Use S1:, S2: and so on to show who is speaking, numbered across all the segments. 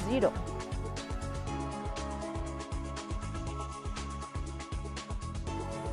S1: 0।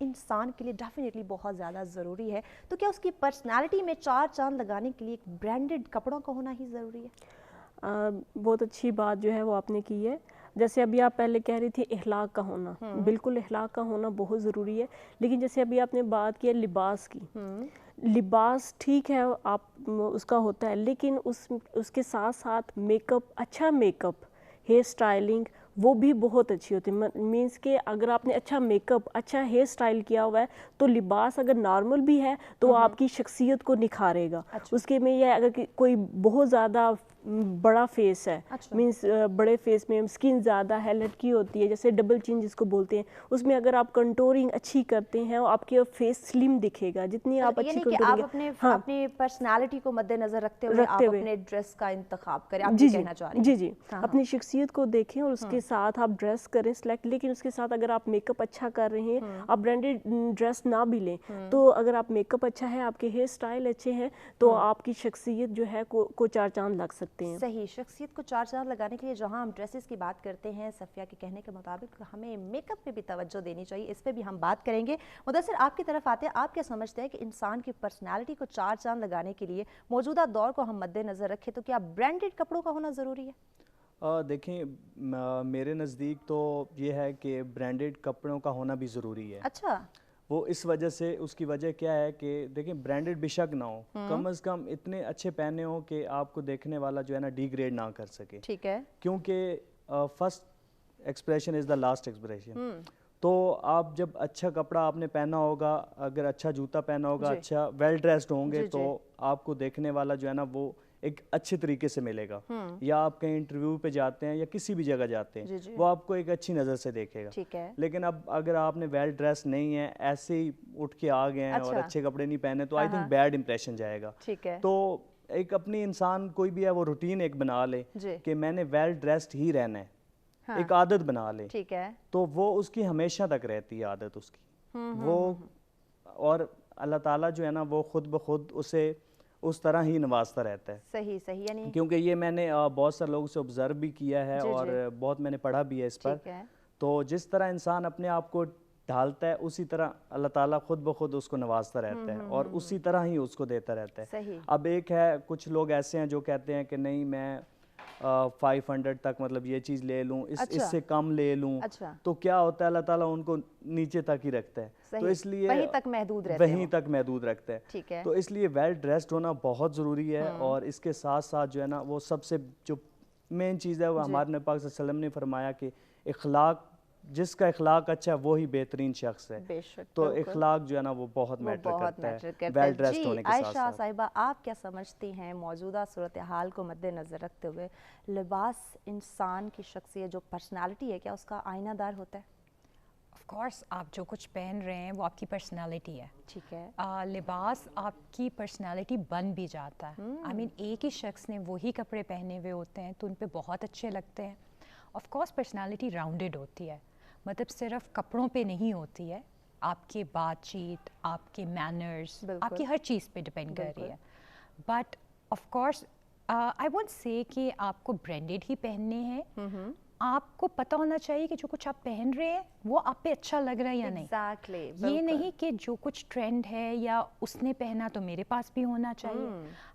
S1: انسان کے لیے ڈیفینیٹلی بہت زیادہ ضروری ہے، تو کیا اس کی پرسنالٹی میں چار چاند لگانے کے لیے ایک برانڈڈ کپڑوں کا ہونا ہی ضروری ہے؟
S2: بہت اچھی بات جو ہے وہ آپ نے کی ہے. جیسے ابھی آپ پہلے کہہ رہی تھی اخلاق کا ہونا، بالکل اخلاق کا ہونا بہت ضروری ہے. لیکن جیسے ابھی آپ نے بات کی لباس کی، لباس ٹھیک ہے آپ اس کا ہوتا ہے، لیکن اس کے ساتھ ساتھ میک اپ، اچھا میک اپ، ہیئر اسٹائلنگ وہ بھی بہت اچھی ہوتی ہے. مینس کہ اگر آپ نے اچھا میک اپ، اچھا ہیئر اسٹائل کیا ہوا ہے تو لباس اگر نارمل بھی ہے تو وہ آپ کی شخصیت کو نکھارے گا. اس کے میں یہ اگر کوئی بہت زیادہ بڑا فیس ہے، مینس بڑے فیس میں اسکن زیادہ ہے، لٹکی ہوتی ہے، جیسے ڈبل چین جس کو بولتے ہیں، اس میں اگر آپ کنٹورنگ اچھی کرتے ہیں آپ کے فیس سلم دکھے گا. جتنی آپ اچھی کنٹورنگ،
S1: آپ اپنی پرسنالٹی کو مد نظر رکھتے ہوئے آپ اپنے ڈریس کا انتخاب کریں، آپ یہ کہنا چاہ رہے ہیں؟
S2: جی اپنی شخصیت کو دیکھیں اور اس کے ساتھ آپ ڈریس کریں سلیکٹ. لیکن اس کے ساتھ اگر آپ میک اپ اچھا کر رہے ہیں، آپ برانڈیڈ ڈریس نہ بھی لیں، تو اگر آپ میک اپ اچھا ہے، آپ کے ہیئر اسٹائل اچھے ہیں، تو آپ کی شخصیت جو ہے کو چار چاند لگ سکتے ہیں.
S1: صحیح، شخصیت کو چار چاند لگانے کے لیے جہاں ہم ڈریسز کی بات کرتے ہیں، صفیہ کے کہنے کے مطابق ہمیں میک اپ پہ بھی توجہ دینی چاہیے. اس پہ بھی ہم بات کریں گے. مدثر، آپ کی طرف آتے ہیں، آپ کیا سمجھتے ہیں کہ انسان کی پرسنالٹی کو چار چاند لگانے کے لیے موجودہ دور کو ہم مد نظر رکھیں تو کیا برانڈیڈ کپڑوں کا ہونا ضروری ہے؟
S3: دیکھیں، میرے نزدیک تو یہ ہے کہ برانڈیڈ کپڑوں کا ہونا بھی ضروری ہے.
S1: اچھا.
S3: وہ اس وجہ سے، اس کی وجہ کیا ہے کہ دیکھیں برانڈیڈ بے شک نہ ہو، کم از کم اتنے اچھے پہنے ہوں کہ آپ کو دیکھنے والا جو ہے نا ڈی گریڈ نہ کر سکے.
S1: ٹھیک ہے.
S3: کیونکہ first expression is the last expression. تو آپ جب اچھا کپڑا آپ نے پہنا ہوگا، اگر اچھا جوتا پہنا ہوگا، اچھا ویل ڈریسڈ ہوں گے، تو آپ کو دیکھنے والا جو ہے نا وہ ایک اچھے طریقے سے ملے گا. یا آپ کہیں انٹرویو پہ جاتے ہیں یا کسی بھی جگہ جاتے ہیں، وہ آپ کو ایک اچھی نظر سے دیکھے گا. لیکن اب اگر آپ نے ویل ڈریس نہیں ہے، ایسے ہی اٹھ کے آ گئے ہیں اور اچھے کپڑے نہیں پہنے، تو آئی تھنک بیڈ امپریشن جائے گا. تو ایک اپنی انسان کوئی بھی ہے وہ روٹین ایک بنا لے کہ میں نے ویل ڈریسڈ ہی رہنا ہے، ایک عادت بنا لے، تو وہ اس کی ہمیشہ تک رہتی ہے عادت اس کی. وہ اور اللہ تعالیٰ جو ہے نا وہ خود بخود اسے اس طرح ہی نوازتا رہتا ہے.
S1: صحیح یعنی
S3: کیونکہ یہ میں نے بہت سارے لوگوں سے آبزرو بھی کیا ہے اور بہت میں نے پڑھا بھی ہے اس پر. تو جس طرح انسان اپنے آپ کو ڈھالتا ہے اسی طرح اللہ تعالیٰ خود بخود اس کو نوازتا رہتا ہے اور اسی طرح ہی اس کو دیتا رہتا ہے. اب ایک ہے، کچھ لوگ ایسے ہیں جو کہتے ہیں کہ نہیں میں 500 تک مطلب یہ چیز لے لوں، اس سے کم لے لوں، تو کیا ہوتا ہے اللہ تعالیٰ ان کو نیچے تک ہی رکھتا ہے. تو اس لیے
S1: وہیں تک
S3: محدود رکھتا ہے. تو اس لیے ویل ڈریسڈ ہونا بہت ضروری ہے. اور اس کے ساتھ ساتھ جو ہے نا وہ سب سے جو مین چیز ہے وہ ہمارے نبی پاک صلی اللہ علیہ وسلم نے فرمایا کہ اخلاق، جس کا اخلاق اچھا ہے وہی بہترین شخص ہے. تو اخلاق جو ہے نا وہ بہت میٹر کرتا ہے ویل ڈریسڈ ہونے کے ساتھ ساتھ.
S1: عائشہ صاحبہ، آپ کیا سمجھتی ہیں موجودہ صورتحال کو مد نظر رکھتے ہوئے لباس انسان کی شخصیت جو پرسنالٹی ہے کیا اس کا آئینہ دار ہوتا ہے؟
S4: آف کورس، آپ جو کچھ پہن رہے ہیں وہ آپ کی پرسنالٹی ہے.
S1: ٹھیک ہے.
S4: لباس آپ کی پرسنالٹی بن بھی جاتا ہے. آئی مین ایک ہی شخص نے وہی کپڑے پہنے ہوئے ہوتے ہیں تو ان پہ بہت اچھے لگتے ہیں. آف کورس پرسنالٹی راؤنڈڈ ہوتی ہے، مطلب صرف کپڑوں پہ نہیں ہوتی ہے، آپ کے بات چیت، آپ کے مینرز، آپ کی ہر چیز پہ ڈپینڈ کر رہی ہے. But of course I won't سے کہ آپ کو برانڈیڈ ہی پہننے ہیں. آپ کو پتہ ہونا چاہیے کہ جو کچھ آپ پہن رہے ہیں وہ آپ پہ اچھا لگ رہا ہے یا نہیں. یہ نہیں کہ جو کچھ ٹرینڈ ہے یا اس نے پہنا تو میرے پاس بھی ہونا چاہیے.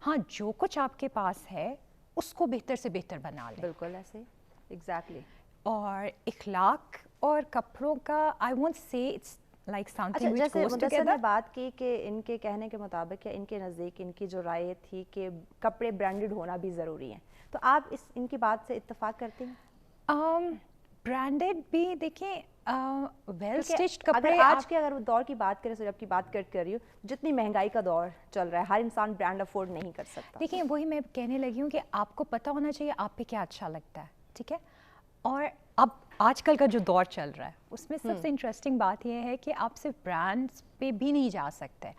S4: ہاں، جو کچھ آپ کے پاس ہے اس کو بہتر سے بہتر بنا لیں.
S1: بالکل ایسے ایگزیکٹلی.
S4: اور اخلاق اور کپڑوں کا I won't say it's like something which goes together.
S1: نے بات کی کہ ان کے کہنے کے مطابق یا ان کے نزدیک ان کی جو رائے تھی کہ کپڑے برانڈیڈ ہونا بھی ضروری ہیں، تو آپ ان کی بات سے اتفاق کرتے ہیں؟
S4: برانڈیڈ بھی دیکھیں، ویل اسٹچڈ کپڑے.
S1: آج کے اگر دور کی بات کریں، جب کی بات کر رہی ہوں، جتنی مہنگائی کا دور چل رہا ہے ہر انسان برانڈ افورڈ نہیں کر سکتا.
S4: دیکھیں وہی میں کہنے لگی ہوں کہ آپ کو پتہ ہونا چاہیے آپ پہ کیا اچھا لگتا ہے. ٹھیک ہے. اور اب آج کل کا جو دور چل رہا ہے اس میں سب سے انٹرسٹنگ بات یہ ہے کہ آپ صرف برانڈس پہ بھی نہیں جا سکتے.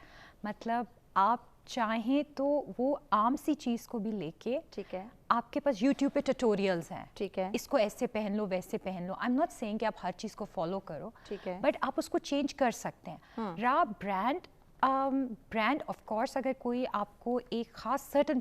S4: مطلب آپ چاہیں تو وہ عام سی چیز کو بھی لے کے،
S1: ٹھیک ہے،
S4: آپ کے پاس یوٹیوب پہ ٹیوٹوریلز ہیں،
S1: ٹھیک ہے،
S4: اس کو ایسے پہن لو ویسے پہن لو. آئی ایم ناٹ سیئنگ کہ آپ ہر چیز کو فالو کرو،
S1: ٹھیک ہے،
S4: بٹ آپ اس کو چینج کر سکتے ہیں. رہا برانڈ آف کورس اگر کوئی آپ کو ایک خاص سرٹن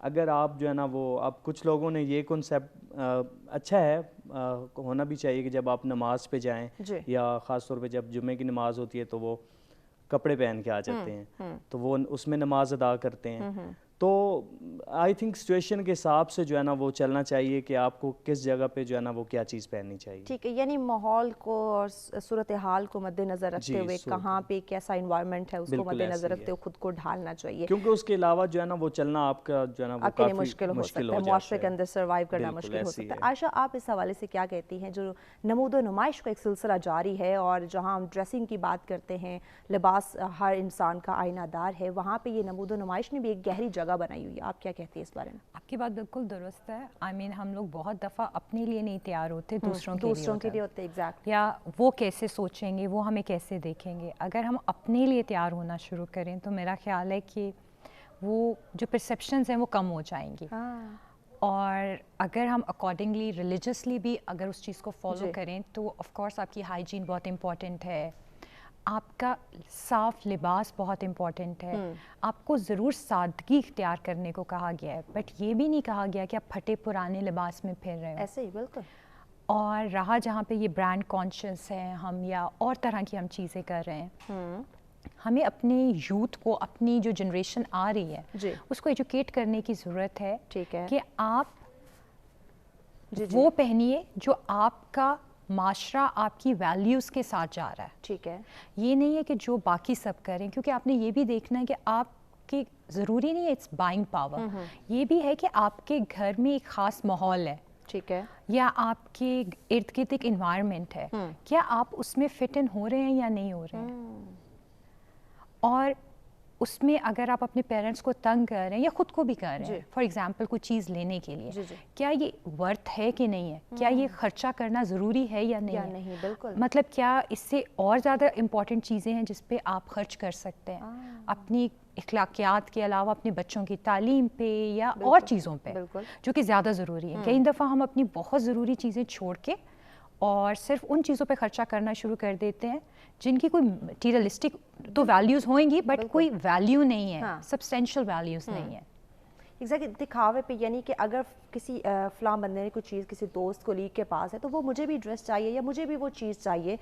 S3: اگر آپ جو ہے نا وہ اب کچھ لوگوں نے یہ کنسیپٹ اچھا ہے ہونا بھی چاہیے کہ جب آپ نماز پہ جائیں یا خاص طور پہ جب جمعے کی نماز ہوتی ہے تو وہ کپڑے پہن کے آ جاتے ہیں تو وہ اس میں نماز ادا کرتے ہیں. تو آئی تھنک سچویشن کے حساب سے جو ہے نا وہ چلنا چاہیے کہ آپ کو کس جگہ پہ جو ہے نا وہ کیا چیز پہننی چاہیے.
S1: ٹھیک ہے, یعنی ماحول کو اور صورتحال کو مد نظر رکھتے ہوئے کہاں پہ کیسا انوائرمنٹ ہے اس کو مد نظر رکھتے ہوئے خود کو ڈھالنا چاہیے,
S3: کیونکہ اس کے علاوہ جو ہے نا وہ چلنا آپ کا جو ہے نا وہ کافی
S1: مشکل ہو سکتا ہے, معاشرے کے اندر سروائیو کرنا مشکل ہو سکتا ہے. عائشہ, آپ اس حوالے سے کیا کہتی ہیں؟ جو نمود و نمائش کا ایک سلسلہ جاری ہے اور جہاں ہم ڈریسنگ کی بات کرتے ہیں, لباس ہر انسان کا آئینہ دار ہے, وہاں پہ یہ نمود و نمائش نے بھی ایک گہری جگہ بنائی ہوئی ہے. آپ کیا کہتی ہیں اس بارے میں؟
S4: آپ کی بات بالکل درست ہے. آئی مین ہم لوگ بہت دفعہ اپنے لیے نہیں تیار ہوتے, دوسروں کے لیے ہوتے.
S1: ایگزیکٹلی.
S4: یا وہ کیسے سوچیں گے, وہ ہمیں کیسے دیکھیں گے. اگر ہم اپنے لیے تیار ہونا شروع کریں تو میرا خیال ہے کہ وہ جو پرسیپشنز ہیں وہ کم ہو جائیں گی. اور اگر ہم اکارڈنگلی ریلیجسلی بھی اگر اس چیز کو فالو کریں تو آف کورس آپ کی ہائیجین بہت امپورٹنٹ ہے, آپ کا صاف لباس بہت امپورٹنٹ ہے. آپ کو ضرور سادگی اختیار کرنے کو کہا گیا ہے, بٹ یہ بھی نہیں کہا گیا کہ آپ پھٹے پرانے لباس میں پھر رہے ہو.
S1: ایسے ہی بالکل.
S4: اور رہا جہاں پہ یہ برانڈ کانشیس ہے ہم یا اور طرح کی ہم چیزیں کر رہے ہیں, ہمیں اپنے یوتھ کو, اپنی جو جنریشن آ رہی ہے اس کو ایجوکیٹ کرنے کی ضرورت ہے.
S1: ٹھیک ہے.
S4: کہ آپ وہ پہنیے جو آپ کا معاشرہ آپ کی ویلیوز کے ساتھ جا رہا ہے.
S1: ٹھیک ہے.
S4: یہ نہیں ہے کہ جو باقی سب کریں, کیونکہ آپ نے یہ بھی دیکھنا ہے کہ آپ کے ضروری نہیں ہے اٹس بائنگ پاور, یہ بھی ہے کہ آپ کے گھر میں ایک خاص ماحول ہے.
S1: ٹھیک ہے.
S4: یا آپ کے ارد گرد ایک انوائرمنٹ ہے, کیا آپ اس میں فٹ ان ہو رہے ہیں یا نہیں ہو رہے ہیں. اور اس میں اگر آپ اپنے پیرنٹس کو تنگ کر رہے ہیں یا خود کو بھی کر رہے ہیں, فار ایگزامپل کوئی چیز لینے کے لیے, کیا یہ ورتھ ہے کہ نہیں ہے, کیا یہ خرچہ کرنا ضروری ہے یا نہیں ہے.
S1: بالکل.
S4: مطلب کیا اس سے اور زیادہ امپورٹنٹ چیزیں ہیں جس پہ آپ خرچ کر سکتے ہیں, اپنی اخلاقیات کے علاوہ اپنے بچوں کی تعلیم پہ یا اور چیزوں پہ جو کہ زیادہ ضروری ہے. کئی دفعہ ہم اپنی بہت ضروری چیزیں چھوڑ کے اور صرف ان چیزوں پہ خرچہ کرنا شروع کر دیتے ہیں جن کی کوئی مٹیریلسٹک تو ویلیوز ہوئیں گی بٹ کوئی ویلیو نہیں ہے, سبسٹینشیل ویلیوز نہیں ہے.
S1: ایگزیکٹلی. دکھاوے پہ, یعنی کہ اگر کسی فلاں بندے نے کوئی چیز کسی دوست کولیگ کے پاس ہے تو وہ مجھے بھی ڈریس چاہیے یا مجھے بھی وہ چیز چاہیے,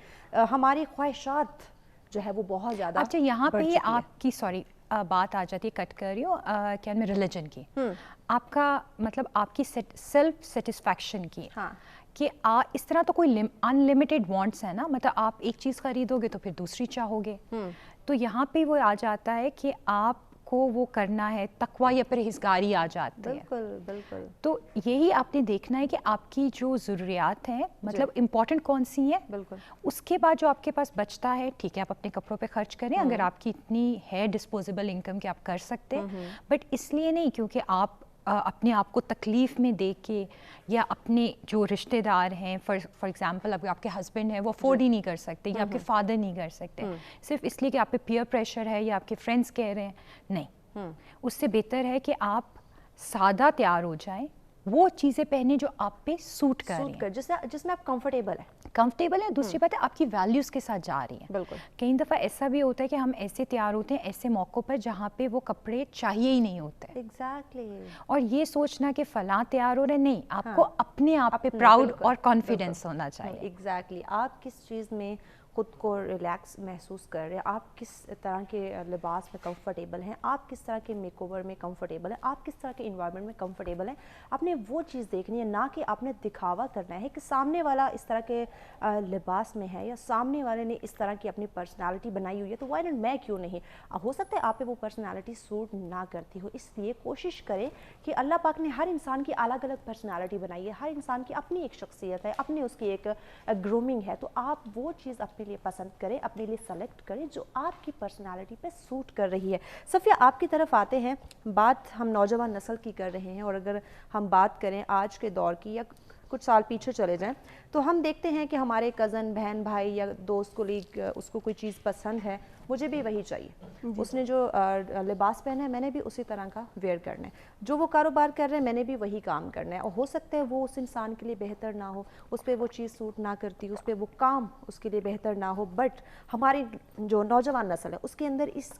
S1: ہماری خواہشات جو ہے وہ بہت زیادہ.
S4: اچھا, یہاں پہ آپ کی سوری بات آ جاتی ہے, کٹ کر رہی ہوں, کیا میں ریلیجن کی, آپ کا مطلب آپ کی سیلف سیٹسفیکشن کی, کہ اس طرح تو کوئی انلمیٹیڈ وانٹس ہیں نا, مطلب آپ ایک چیز خریدو گے تو پھر دوسری چاہو گے. تو یہاں پہ وہ آ جاتا ہے کہ آپ کو وہ کرنا ہے, تقویٰ یا پرہیزگاری آ جاتی ہے.
S1: بالکل بالکل.
S4: تو یہی آپ نے دیکھنا ہے کہ آپ کی جو ضروریات ہیں مطلب امپورٹنٹ کون سی ہیں,
S1: بالکل.
S4: اس کے بعد جو آپ کے پاس بچتا ہے, ٹھیک ہے آپ اپنے کپڑوں پہ خرچ کریں اگر آپ کی اتنی ہے ڈسپوزیبل انکم کہ آپ کر سکتے ہیں, بٹ اس لیے نہیں کیونکہ آپ اپنے آپ کو تکلیف میں دیکھ کے, یا اپنے جو رشتہ دار ہیں فار ایگزامپل اب آپ کے ہسبینڈ ہیں وہ افورڈ ہی نہیں کر سکتے یا آپ کے فادر نہیں کر سکتے, صرف اس لیے کہ آپ پہ پیئر پریشر ہے یا آپ کے فرینڈس کہہ رہے ہیں, نہیں. اس سے بہتر ہے کہ آپ سادہ تیار ہو جائیں, وہ چیزیں پہنے جو آپ پہ سوٹ کر رہی ہیں,
S1: جس میں آپ کمفرٹیبل ہیں.
S4: دوسری بات ہے آپ کی ویلیوز کے ساتھ جا رہی ہیں.
S1: بالکل.
S4: کئی دفعہ ایسا بھی ہوتا ہے کہ ہم ایسے تیار ہوتے ہیں ایسے موقعوں پر جہاں پہ وہ کپڑے چاہیے ہی نہیں ہوتے.
S1: ایگزیکٹلی.
S4: اور یہ سوچنا کہ فلاں تیار ہو رہے, نہیں, آپ کو اپنے آپ پہ پراؤڈ اور کانفیڈنس ہونا چاہیے.
S1: ایگزیکٹلی. آپ کس چیز میں خود کو ریلیکس محسوس کر رہے ہیں, آپ کس طرح کے لباس میں کمفرٹیبل ہیں, آپ کس طرح کے میک اوور میں کمفرٹیبل ہیں, آپ کس طرح کے انوائرمنٹ میں کمفرٹیبل ہیں, آپ نے وہ چیز دیکھنی ہے, نہ کہ آپ نے دکھاوا کرنا ہے کہ سامنے والا اس طرح کے لباس میں ہے یا سامنے والے نے اس طرح کی اپنی پرسنالٹی بنائی ہوئی ہے تو وائی ناٹ میں کیوں نہیں. ہو سکتا ہے آپ پہ وہ پرسنالٹی سوٹ نہ کرتی ہو, اس لیے کوشش کریں کہ اللہ پاک نے ہر انسان کی الگ الگ پرسنالٹی بنائی ہے, ہر انسان کی اپنی ایک شخصیت ہے, اپنی اس کی ایک گرومنگ ہے, تو آپ وہ چیز اپنے لیے پسند کریں, اپنے لیے سلیکٹ کریں جو آپ کی پرسنالٹی پہ سوٹ کر رہی ہے. صفیہ, آپ کی طرف آتے ہیں. بات ہم نوجوان نسل کی کر رہے ہیں, اور اگر ہم بات کریں آج کے دور کی یا کچھ سال پیچھے چلے جائیں تو ہم دیکھتے ہیں کہ ہمارے کزن, بہن, بھائی یا دوست کولیگ, اس کو کوئی چیز پسند ہے, مجھے بھی وہی چاہیے. اس نے جو لباس پہنا ہے میں نے بھی اسی طرح کا ویئر کرنا ہے. جو وہ کاروبار کر رہے ہیں میں نے بھی وہی کام کرنا ہے. اور ہو سکتا ہے وہ اس انسان کے لیے بہتر نہ ہو, اس پہ وہ چیز سوٹ نہ کرتی, اس پہ وہ کام اس کے لیے بہتر نہ ہو, بٹ ہماری جو نوجوان نسل ہے اس کے اندر اس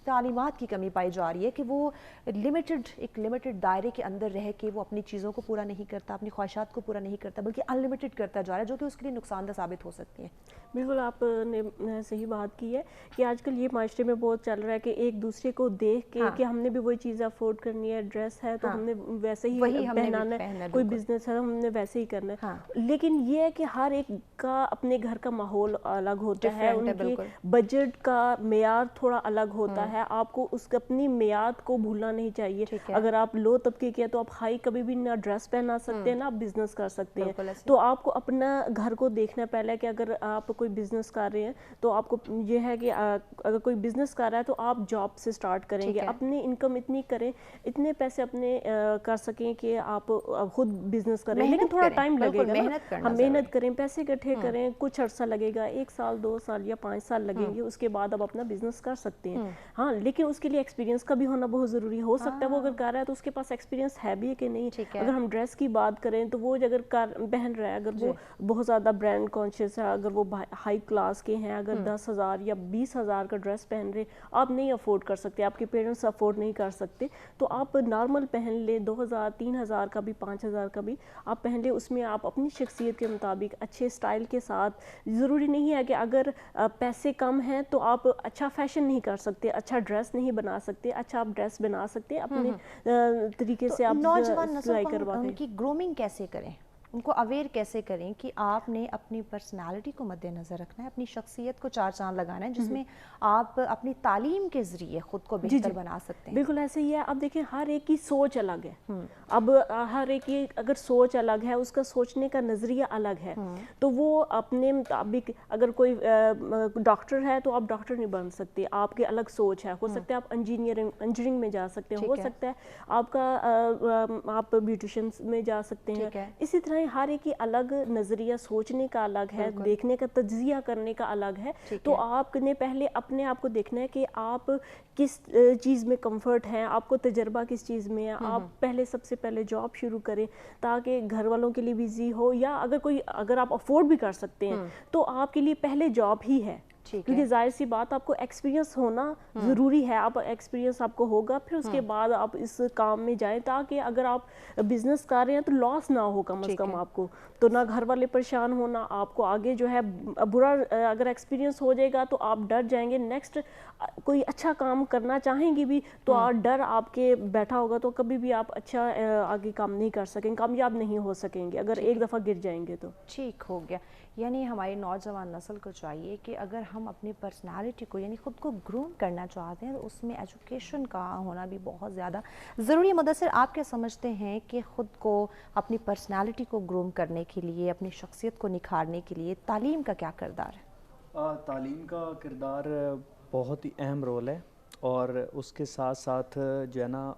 S1: تعلیمات کی کمی پائی جا رہی ہے کہ وہ ایک لمیٹڈ دائرے کے اندر رہ کے وہ اپنی چیزوں کو پورا نہیں کرتا, اپنی خواہشات کو پورا نہیں کرتا, بلکہ ان لمیٹڈ کرتا جا رہا ہے, جو کہ اس کے لیے نقصان دہ ثابت ہو سکتی ہیں.
S2: بالکل آپ نے صحیح بات کی ہے کہ آج کل یہ معاشرے میں بہت چل رہا ہے کہ ایک دوسرے کو دیکھ کے کہ ہم نے بھی وہی چیز افورڈ کرنی ہے, ڈریس ہے تو ہم نے ویسے ہی پہنانا ہے, کوئی بزنس ہے ہم نے ویسے ہی کرنا ہے. لیکن یہ ہے کہ ہر ایک کا اپنے گھر کا ماحول الگ ہوتا ہے, ان کے بجٹ کا معیار تھوڑا الگ ہوتا ہے. آپ کو اس اپنی میعاد کو بھولنا نہیں چاہیے. اگر آپ لو طبقے کے تو آپ ہائی کبھی بھی نہ ڈریس پہنا سکتے ہیں نہ بزنس کر سکتے ہیں. تو آپ کو اپنا گھر کو دیکھنا پہلے کہ اگر آپ کوئی بزنس کر رہے ہیں تو آپ کو یہ ہے کہ اگر کوئی بزنس کر رہا ہے تو آپ جاب سے سٹارٹ کریں گے, اپنی انکم اتنی کریں, اتنے پیسے اپنے کر سکیں کہ آپ خود بزنس کریں. لیکن تھوڑا ٹائم لگے گا, ہم محنت کریں, پیسے اکٹھے کریں, کچھ عرصہ لگے گا, 1 سال 2 سال یا 5 سال لگیں گے, اس کے بعد آپ اپنا بزنس کر سکتے ہیں. ہاں لیکن اس کے لیے ایکسپیرینس کا بھی ہونا بہت ضروری ہو سکتا ہے. وہ اگر کر رہا ہے تو اس کے پاس ایکسپیرینس ہے بھی کہ نہیں. اگر ہم ڈریس کی بات کریں تو وہ اگر پہن رہا ہے, اگر وہ بہت زیادہ برانڈ کانشیس ہے, اگر وہ ہائی کلاس کے ہیں, اگر 10,000 یا 20,000 کا ڈریس پہن رہے, آپ نہیں افورڈ کر سکتے, آپ کے پیرنٹس افورڈ نہیں کر سکتے, تو آپ نارمل پہن لیں, 2,000 3,000 کا بھی 5,000 کا بھی آپ پہن لیں. اس میں آپ اپنی شخصیت کے مطابق اچھے سٹائل کے ساتھ, ضروری نہیں ہے کہ اگر پیسے کم ہیں تو آپ اچھا فیشن نہیں کر سکتے, اچھا ڈریس نہیں بنا سکتے, اچھا آپ ڈریس بنا سکتے اپنے طریقے سے. آپ
S1: نوجوان نسل
S2: سلائی
S1: کو ان کی گرومنگ کیسے کریں, ان کو اویئر کیسے کریں کہ آپ نے اپنی پرسنالٹی کو مد نظر رکھنا ہے, اپنی شخصیت کو 4 چاند لگانا ہے, جس میں آپ اپنی تعلیم کے ذریعے خود کو بہتر بنا سکتے ہیں.
S2: بالکل ایسے ہی ہے. اب دیکھیں ہر ایک کی سوچ الگ ہے. اب ہر ایک کی اگر سوچ الگ ہے, اس کا سوچنے کا نظریہ الگ ہے, تو وہ اپنے مطابق, اگر کوئی ڈاکٹر ہے تو آپ ڈاکٹر نہیں بن سکتے, آپ کے الگ سوچ ہے. ہو سکتا ہے آپ انجینئرنگ میں جا سکتے ہیں, ہو سکتا ہے آپ بیوٹیشین میں جا سکتے ہیں. اسی طرح ہر ایک کی الگ نظریہ, سوچنے کا الگ ہے, دیکھنے کا, تجزیہ کرنے کا الگ ہے. تو آپ نے پہلے اپنے آپ کو دیکھنا ہے کہ آپ کس چیز میں کمفرٹ ہیں, آپ کو تجربہ کس چیز میں ہے. آپ پہلے سب سے پہلے جاب شروع کریں تاکہ گھر والوں کے لیے بھی ایزی ہو, یا اگر آپ افورڈ بھی کر سکتے ہیں تو آپ کے لیے پہلے جاب ہی ہے. کیونکہ ظاہر سی بات آپ کو ایکسپیرینس ہونا ضروری ہے. آپ ایکسپیرینس آپ کو ہوگا, پھر اس کے بعد آپ اس کام میں جائیں, تاکہ اگر آپ بزنس کر رہے ہیں تو لاس نہ ہو کم از کم آپ کو, تو نہ گھر والے پریشان ہونا. آپ کو آگے جو ہے برا اگر ایکسپیرینس ہو جائے گا تو آپ ڈر جائیں گے, نیکسٹ کوئی اچھا کام کرنا چاہیں گے بھی تو ڈر آپ کے بیٹھا ہوگا, تو کبھی بھی آپ اچھا آگے کام نہیں کر سکیں, کامیاب نہیں ہو سکیں گے اگر ایک دفعہ گر جائیں گے تو.
S1: ٹھیک ہو گیا. یعنی ہماری نوجوان نسل کو چاہیے کہ اگر ہم اپنی پرسنالٹی کو یعنی خود کو گروم کرنا چاہتے ہیں تو اس میں ایجوکیشن کا ہونا بھی بہت زیادہ ضروری ہے. مدثر, آپ کیا سمجھتے ہیں کہ خود کو اپنی پرسنالٹی کو گروم کرنے کے لیے, اپنی شخصیت کو نکھارنے کے لیے تعلیم کا کیا کردار ہے؟
S3: تعلیم کا کردار بہت ہی اہم رول ہے, اور اس کے ساتھ ساتھ جو ہے نا,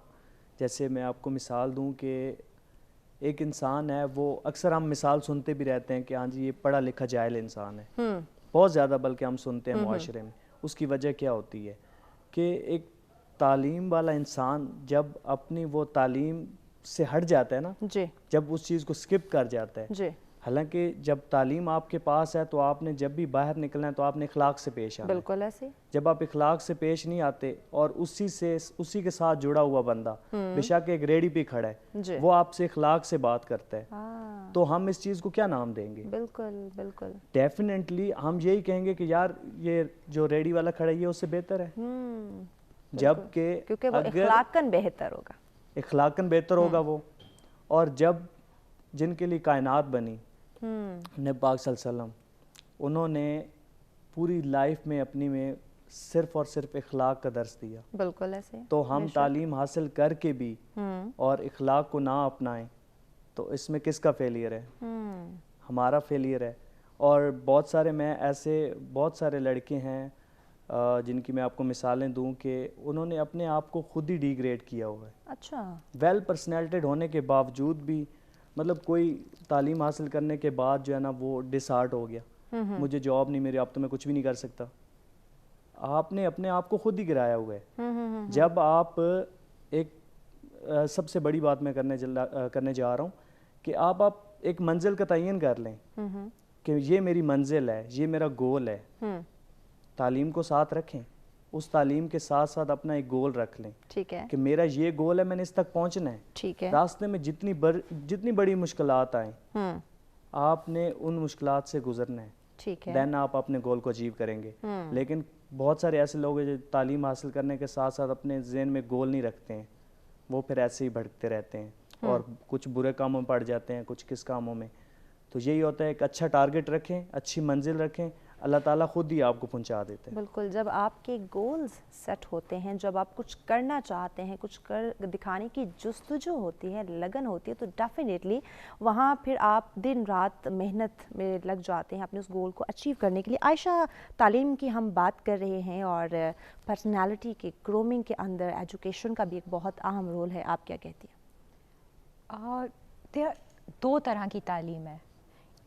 S3: جیسے میں آپ کو مثال دوں کہ ایک انسان ہے, وہ اکثر ہم مثال سنتے بھی رہتے ہیں کہ ہاں جی یہ پڑھا لکھا جاہل انسان ہے, بہت زیادہ بلکہ ہم سنتے ہیں معاشرے میں. اس کی وجہ کیا ہوتی ہے کہ ایک تعلیم والا انسان جب اپنی وہ تعلیم سے ہٹ جاتا ہے نا, جب اس چیز کو سکپ کر جاتا ہے, حالانکہ جب تعلیم آپ کے پاس ہے تو آپ نے جب بھی باہر نکلنا ہے تو آپ نے اخلاق سے پیش آنا ہے.
S1: بالکل ایسے.
S3: جب آپ اخلاق سے پیش نہیں آتے, اور اسی کے ساتھ جڑا ہوا بندہ بے شک ایک ریڑھی پہ کھڑا ہے, وہ آپ سے اخلاق سے بات کرتا ہے, تو ہم اس چیز کو کیا نام دیں گے؟
S1: بالکل بالکل.
S3: ڈیفینیٹلی ہم یہی کہیں گے کہ یار یہ جو ریڑھی والا کھڑا ہے یہ اس سے بہتر ہے, جبکہ
S1: کیونکہ وہ اخلاقاً بہتر ہوگا,
S3: اخلاقاً بہتر ہوگا وہ. اور جب جن کے لیے کائنات بنی, نبی پاک صلی اللہ علیہ وسلم, انہوں نے پوری لائف میں اپنی میں صرف اور صرف اخلاق کا درس دیا.
S1: بالکل ایسے.
S3: تو ہم تعلیم حاصل کر کے بھی اور اخلاق کو نہ اپنائیں تو اس میں کس کا فیلئر ہے؟ ہمارا فیلئر ہے. اور بہت سارے لڑکے ہیں جن کی میں آپ کو مثالیں دوں کہ انہوں نے اپنے آپ کو خود ہی ڈیگریڈ کیا ہوا ہے.
S1: اچھا. ویل
S3: پرسنالٹیڈ ہونے کے باوجود بھی, مطلب کوئی تعلیم حاصل کرنے کے بعد جو ہے نا وہ ڈس ہارٹ ہو گیا, مجھے جاب نہیں ملی, اب تو میں کچھ بھی نہیں کر سکتا. آپ نے اپنے آپ کو خود ہی گرایا ہوا ہے. جب آپ ایک سب سے بڑی بات میں کرنے جا رہا ہوں کہ آپ ایک منزل کا تعین کر لیں کہ یہ میری منزل ہے, یہ میرا گول ہے. تعلیم کو ساتھ رکھیں, اس تعلیم کے ساتھ ساتھ اپنا ایک گول رکھ لیں,
S1: ٹھیک ہے,
S3: کہ میرا یہ گول ہے, میں نے اس تک پہنچنا ہے.
S1: ٹھیک ہے,
S3: راستے میں جتنی بڑی مشکلات آئیں آپ نے ان مشکلات سے گزرنا ہے,
S1: ٹھیک ہے,
S3: دین آپ اپنے گول کو اچیو کریں گے. لیکن بہت سارے ایسے لوگ ہیں جو تعلیم حاصل کرنے کے ساتھ ساتھ اپنے ذہن میں گول نہیں رکھتے ہیں, وہ پھر ایسے ہی بھٹکتے رہتے ہیں اور کچھ برے کاموں میں پڑ جاتے ہیں, کچھ کس کاموں میں. تو یہی ہوتا ہے ایک اچھا ٹارگٹ رکھیں, اچھی منزل رکھیں, اللہ تعالیٰ خود ہی آپ کو پہنچا دیتے ہیں.
S1: بالکل. جب آپ کے گولز سیٹ ہوتے ہیں, جب آپ کچھ کرنا چاہتے ہیں, کچھ کر دکھانے کی جستجو ہوتی ہے, لگن ہوتی ہے, تو ڈیفینیٹلی وہاں پھر آپ دن رات محنت میں لگ جاتے ہیں اپنے اس گول کو اچیو کرنے کے لیے. عائشہ, تعلیم کی ہم بات کر رہے ہیں اور پرسنالٹی کے گرومنگ کے اندر ایجوکیشن کا بھی ایک بہت اہم رول ہے, آپ کیا کہتی ہیں؟
S4: دو طرح کی تعلیم ہے.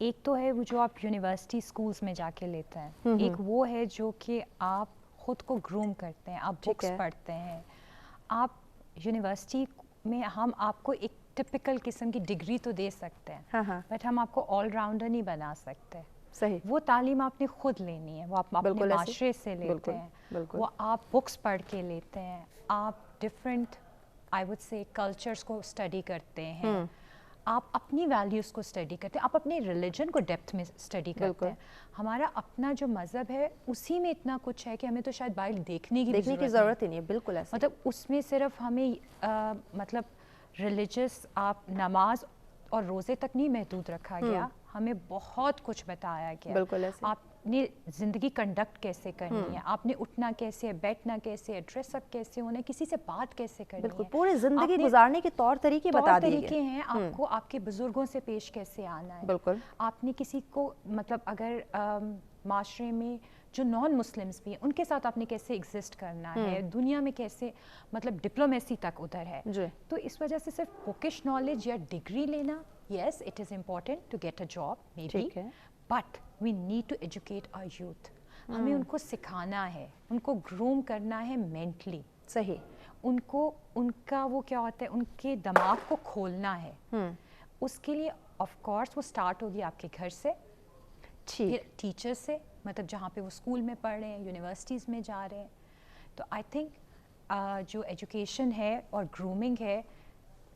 S4: ایک تو ہے وہ جو آپ یونیورسٹی سکولز میں جا کے لیتے ہیں, ایک وہ ہے جو کہ آپ خود کو گروم کرتے ہیں, آپ بکس پڑھتے ہیں. آپ یونیورسٹی میں ہم آپ کو ایک ٹپکل قسم کی ڈگری تو دے سکتے ہیں, بٹ ہم آپ کو آل راؤنڈر نہیں بنا سکتے.
S1: صحیح.
S4: وہ تعلیم آپ نے خود لینی ہے, وہ آپ اپنے معاشرے سے لیتے ہیں, وہ آپ بکس پڑھ کے لیتے ہیں, آپ ڈفرینٹ آئی وڈ سے کلچرس کو اسٹڈی کرتے ہیں, آپ اپنی ویلیوز کو اسٹڈی کرتے ہیں, آپ اپنے ریلیجن کو ڈیپتھ میں اسٹڈی کرتے ہیں. ہمارا اپنا جو مذہب ہے اسی میں اتنا کچھ ہے کہ ہمیں تو شاید بائبل دیکھنے کی
S1: ضرورت ہی نہیں ہے. بالکل ایسا,
S4: مطلب اس میں صرف ہمیں مطلب ریلیجس آپ نماز اور روزے تک نہیں محدود رکھا گیا, ہمیں بہت کچھ بتایا گیا.
S1: بالکل ایسے,
S4: آپ نے زندگی کنڈکٹ کیسے کرنی ہے, آپ نے اٹھنا کیسے ہے, بیٹھنا کیسے ہے, ڈریس اپ کیسے ہونا ہے, کسی سے بات کیسے کرنی ہے.
S1: بالکل پورے زندگی گزارنے کے طور طریقے بتا دیے
S4: طریقے ہیں آپ کو, آپ کے بزرگوں سے پیش کیسے آنا ہے.
S1: بالکل.
S4: آپ نے کسی کو مطلب اگر معاشرے میں جو نان مسلمس بھی ہیں ان کے ساتھ آپ نے کیسے ایگزسٹ کرنا ہے, دنیا میں کیسے مطلب ڈپلومیسی تک ادھر ہے. تو اس وجہ سے صرف بکش نالج یا ڈگری لینا, yes it is important to get a job maybe, but we need to educate our youth. ہمیں ان کو سکھانا ہے, ان کو گروم کرنا ہے مینٹلی.
S1: صحیح.
S4: ان کو ان کا وہ کیا ہوتا ہے, ان کے دماغ کو کھولنا ہے. اس کے لیے آف کورس وہ اسٹارٹ ہوگی آپ کے گھر سے, پھر ٹیچر سے, مطلب جہاں پہ وہ اسکول میں پڑھ رہے ہیں, یونیورسٹیز میں جا رہے ہیں. تو آئی تھنک جو ایجوکیشن ہے اور گرومنگ ہے,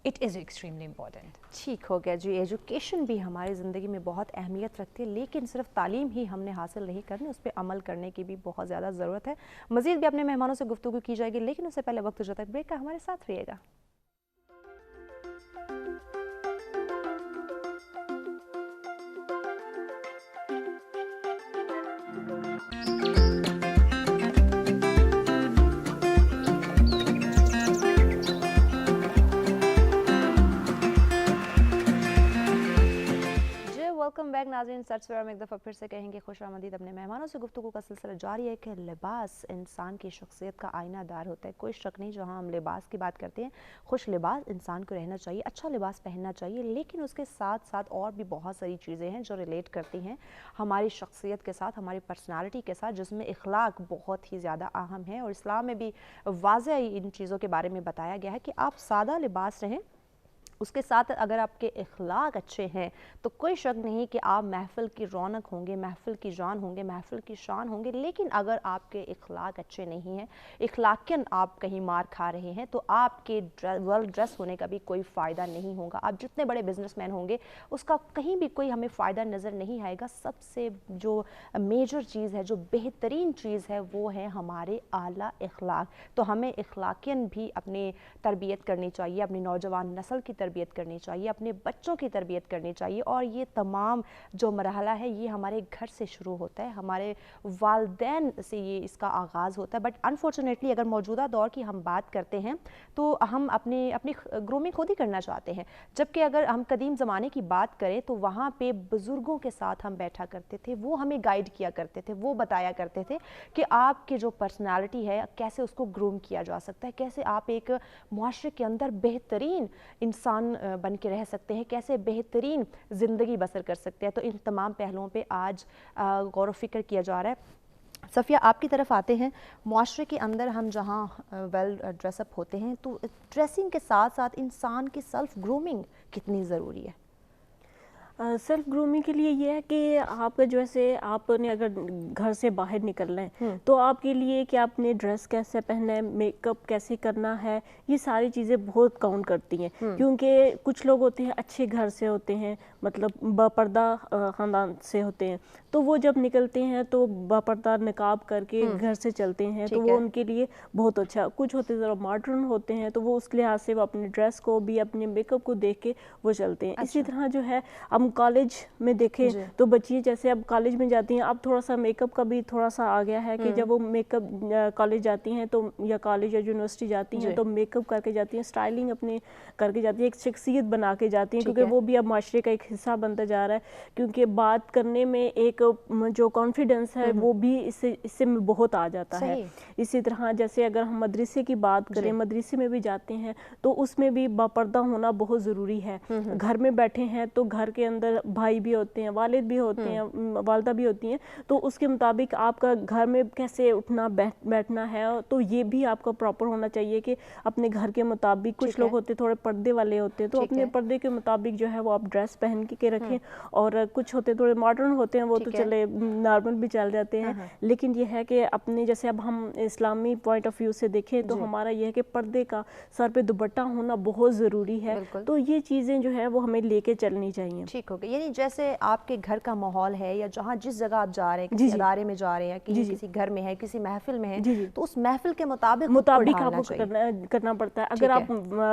S4: اٹ از ایکسٹریملی امپورٹنٹ.
S1: ٹھیک ہو گیا جی. ایجوکیشن بھی ہماری زندگی میں بہت اہمیت رکھتی ہے, لیکن صرف تعلیم ہی ہم نے حاصل نہیں کرنی, اس پہ عمل کرنے کی بھی بہت زیادہ ضرورت ہے. مزید بھی اپنے مہمانوں سے گفتگو کی جائے گی, لیکن اس سے پہلے وقت ہو جاتا ہے بریک کا, ہمارے ساتھ رہیے گا. ویلکم بیک ناظرین. سرچ ہم ایک دفعہ پھر سے کہیں گے خوش آمدید. اپنے مہمانوں سے گفتگو کا سلسلہ جاری ہے کہ لباس انسان کی شخصیت کا آئینہ دار ہوتا ہے. کوئی شک نہیں, جہاں ہم لباس کی بات کرتے ہیں, خوش لباس انسان کو رہنا چاہیے, اچھا لباس پہننا چاہیے, لیکن اس کے ساتھ ساتھ اور بھی بہت ساری چیزیں ہیں جو ریلیٹ کرتی ہیں ہماری شخصیت کے ساتھ, ہماری پرسنالٹی کے ساتھ, جس میں اخلاق بہت ہی زیادہ اہم ہے. اور اسلام میں بھی واضح ان چیزوں کے بارے میں بتایا گیا ہے کہ آپ سادہ لباس رہیں, اس کے ساتھ اگر آپ کے اخلاق اچھے ہیں تو کوئی شک نہیں کہ آپ محفل کی رونق ہوں گے, محفل کی جان ہوں گے, محفل کی شان ہوں گے. لیکن اگر آپ کے اخلاق اچھے نہیں ہیں, اخلاقیاً آپ کہیں مار کھا رہے ہیں, تو آپ کے ویل ڈریس ہونے کا بھی کوئی فائدہ نہیں ہوگا. آپ جتنے بڑے بزنس مین ہوں گے, اس کا کہیں بھی کوئی ہمیں فائدہ نظر نہیں آئے گا. سب سے جو میجر چیز ہے, جو بہترین چیز ہے, وہ ہے ہمارے اعلیٰ اخلاق. تو ہمیں اخلاقیاً بھی اپنی تربیت کرنی چاہیے, اپنی نوجوان نسل کی تربیت کرنی چاہیے, اپنے بچوں کی تربیت کرنی چاہیے. اور یہ تمام جو مرحلہ ہے یہ ہمارے گھر سے شروع ہوتا ہے, ہمارے والدین سے یہ اس کا آغاز ہوتا ہے. بٹ انفارچونیٹلی اگر موجودہ دور کی ہم بات کرتے ہیں تو ہم اپنی گرومنگ خود ہی کرنا چاہتے ہیں, جبکہ اگر ہم قدیم زمانے کی بات کریں تو وہاں پہ بزرگوں کے ساتھ ہم بیٹھا کرتے تھے, وہ ہمیں گائیڈ کیا کرتے تھے, وہ بتایا کرتے تھے کہ آپ کی جو پرسنالٹی ہے کیسے اس کو گروم کیا جا سکتا ہے, کیسے آپ ایک معاشرے کے اندر بہترین انسان بن کے رہ سکتے ہیں, کیسے بہترین زندگی بسر کر سکتے ہیں. تو ان تمام پہلوؤں پہ آج غور و فکر کیا جا رہا ہے. صفیہ آپ کی طرف آتے ہیں. معاشرے کے اندر ہم جہاں ویل ڈریس اپ ہوتے ہیں تو ڈریسنگ کے ساتھ ساتھ انسان کی سیلف گرومنگ کتنی ضروری ہے؟
S2: سیلف گرومنگ کے لیے یہ ہے کہ آپ کا جیسے آپ نے اگر گھر سے باہر نکلنا ہے تو آپ کے لیے کہ آپ نے ڈریس کیسے پہننا ہے, میک اپ کیسے کرنا ہے, یہ ساری چیزیں بہت کاؤنٹ کرتی ہیں. کیونکہ کچھ لوگ ہوتے ہیں اچھے گھر سے ہوتے ہیں, مطلب باپردہ خاندان سے ہوتے ہیں, تو وہ جب نکلتے ہیں تو باپردہ نقاب کر کے گھر سے چلتے ہیں, تو وہ ان کے لیے بہت اچھا. کچھ ہوتے ذرا ماڈرن ہوتے ہیں تو وہ اس لحاظ سے وہ اپنے ڈریس کو بھی اپنے میک اپ کو دیکھ کے وہ چلتے ہیں. اسی طرح جو ہے اب کالج میں دیکھیں تو بچی جیسے اب کالج میں جاتی ہیں, اب تھوڑا سا میک اپ کا بھی تھوڑا سا آ گیا ہے کہ جب وہ میک اپ کالج جاتی ہیں تو یا کالج یا یونیورسٹی جاتی ہیں تو میک اپ کر کے جاتی ہیں, اسٹائلنگ اپنے کر کے جاتی ہیں, ایک شخصیت بنا کے جاتی ہیں, کیونکہ وہ بھی اب معاشرے کا ایک حصہ بنتا جا رہا ہے. کیونکہ بات کرنے میں ایک جو کانفیڈنس ہے وہ بھی اس سے بہت آ جاتا ہے. اسی طرح جیسے اگر ہم مدرسے کی بات کریں, مدرسے میں بھی جاتے ہیں تو اس میں بھی باپردہ ہونا بہت ضروری ہے. گھر میں بیٹھے ہیں تو گھر کے اندر بھائی بھی ہوتے ہیں, والد بھی ہوتے ہیں, والدہ بھی ہوتی ہیں, تو اس کے مطابق آپ کا گھر میں کیسے اٹھنا بیٹھنا ہے تو یہ بھی آپ کا پراپر ہونا چاہیے کہ اپنے گھر کے مطابق. کچھ لوگ ہوتے تھوڑے پردے والے ہوتے ہیں تو اپنے پردے کے مطابق جو ہے وہ آپ ڈریس پہن کے رکھیں, اور کچھ ہوتے تھوڑے ماڈرن ہوتے ہیں وہ تو چلے نارمل بھی چل جاتے ہیں. لیکن یہ ہے کہ اپنے جیسے اب ہم اسلامی پوائنٹ آف ویو سے دیکھیں تو ہمارا یہ ہے کہ پردے کا سر پہ دوپٹہ ہونا بہت ضروری ہے. تو یہ چیزیں جو ہے وہ ہمیں لے کے چلنی چاہیے.
S1: ٹھیک ہو گیا. یعنی جیسے آپ کے گھر کا ماحول ہے یا جہاں جس جگہ آپ جا رہے ہیں, کسی ادارے میں جا رہے ہیں, کسی گھر میں ہے, کسی محفل میں ہے, تو اس محفل کے مطابق
S2: آپ کو کرنا پڑتا ہے. اگر آپ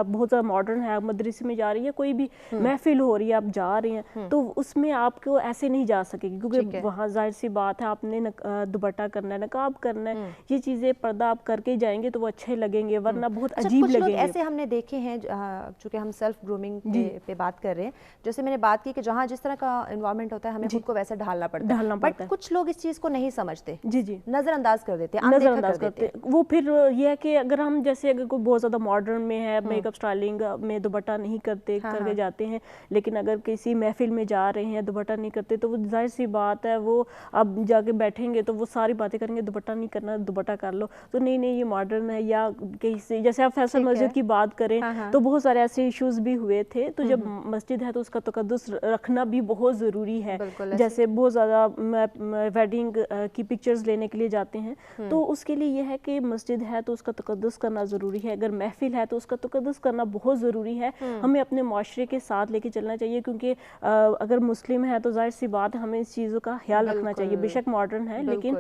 S2: بہت زیادہ ماڈرن ہے, مدرسے میں جا رہی ہے, کوئی بھی محفل ہو رہی ہے, آپ جا رہے ہیں, تو اس میں آپ کو ایسے نہیں جا سکے گی, کیونکہ وہاں ظاہر سی بات ہے آپ نے دوپٹہ کرنا ہے, نقاب کرنا ہے, یہ چیزیں پردہ آپ کر کے جائیں گے تو وہ اچھے لگیں گے, ورنہ بہت عجیب لگیں گے.
S1: ایسے ہم نے دیکھے ہیں, چونکہ ہم سیلف گرومنگ پہ بات کر رہے ہیں, جیسے میں نے بات کی کہ جہاں جس طرح کا انوائرمنٹ ہوتا ہے ہمیں خود کو ویسے ڈھالنا پڑتا ہے, بٹ کچھ لوگ اس چیز کو نہیں سمجھتے, نظر انداز کر دیتے ہیں,
S2: نظر انداز کرتے ہیں. وہ پھر یہ ہے کہ اگر ہم جیسے اگر کوئی بہت زیادہ ماڈرن میں ہے, میک اپ سٹائلنگ میں دوپٹہ نہیں کرتے کر کے جاتے ہیں, لیکن اگر کسی محفل میں جا رہے ہیں دوپٹہ نہیں کرتے, تو وہ ظاہر سی بات ہے وہ اب جا کے بیٹھیں گے تو وہ ساری باتیں کریں گے, دوپٹہ نہیں کرنا, دوپٹہ کر لو, تو نہیں یہ ماڈرن ہے. یا کسی جیسے آپ فیصل مسجد کی بات کریں تو بہت سارے ایسے ایشوز بھی ہوئے تھے, تو جب مسجد ہے تو اس کا تقدس رکھنا بھی بہت ضروری ہے. جیسے بہت زیادہ ویڈنگ کی پکچرز لینے کے لیے جاتے ہیں تو اس کے لیے یہ ہے کہ مسجد ہے تو اس کا تقدس کرنا ضروری ہے, اگر محفل ہے تو اس کا تقدس کرنا بہت ضروری ہے. ہمیں اپنے معاشرے کے ساتھ لے کے چلنا چاہیے, کیونکہ اگر مسلم ہے تو ظاہر سی بات ہے ہمیں اس چیزوں کا خیال رکھنا چاہیے. بے شک ماڈرن ہے لیکن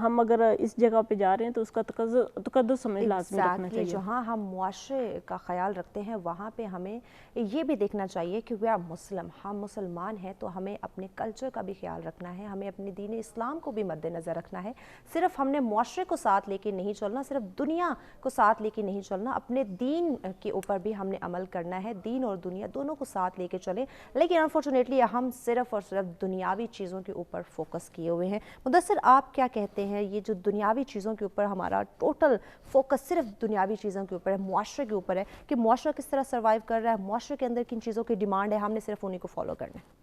S2: ہم اگر اس جگہ پہ جا رہے ہیں تو اس کا تقدس ہمیں لازمی رکھنا چاہیے.
S1: جہاں ہم معاشرے کا خیال رکھتے ہیں وہاں پہ ہمیں یہ بھی دیکھنا چاہیے کہ وی آر مسلم, ہم مسلمان ہیں تو ہمیں اپنے کلچر کا بھی خیال رکھنا ہے, ہمیں اپنے دین اسلام کو بھی مد نظر رکھنا ہے. صرف ہم نے معاشرے کو ساتھ لے کے نہیں چلنا, صرف دنیا کو ساتھ لے کے نہیں چلنا, اپنے دین کے اوپر بھی ہم نے عمل کرنا ہے. دین اور دنیا دونوں کو ساتھ لے کے چلیں, لیکن انفارچونیٹلی ہم صرف اور صرف دنیاوی چیزوں کے اوپر فوکس کیے ہوئے ہیں. مدثر آپ کیا کہتے ہیں, یہ جو دنیاوی چیزوں کے اوپر ہمارا ٹوٹل فوکس صرف دنیاوی چیزوں کے اوپر ہے, معاشرے کے اوپر ہے, کہ معاشرہ کس طرح سروائیو کر رہا ہے, معاشرے کے اندر کن چیزوں کی ڈیمانڈ ہے, ہم نے صرف انہیں کو فالو کرنا ہے.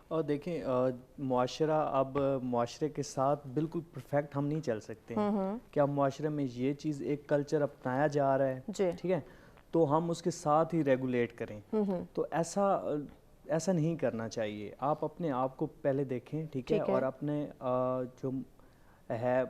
S3: اور دیکھیں معاشرہ, اب معاشرے کے ساتھ بالکل پرفیکٹ ہم نہیں چل سکتے ہیں کہ اب معاشرے میں یہ چیز ایک کلچر اپنایا جا رہا ہے, ٹھیک ہے, تو ہم اس کے ساتھ ہی ریگولیٹ کریں, تو ایسا نہیں کرنا چاہیے. آپ اپنے آپ کو پہلے دیکھیں, ٹھیک ہے, اور اپنے جو ہے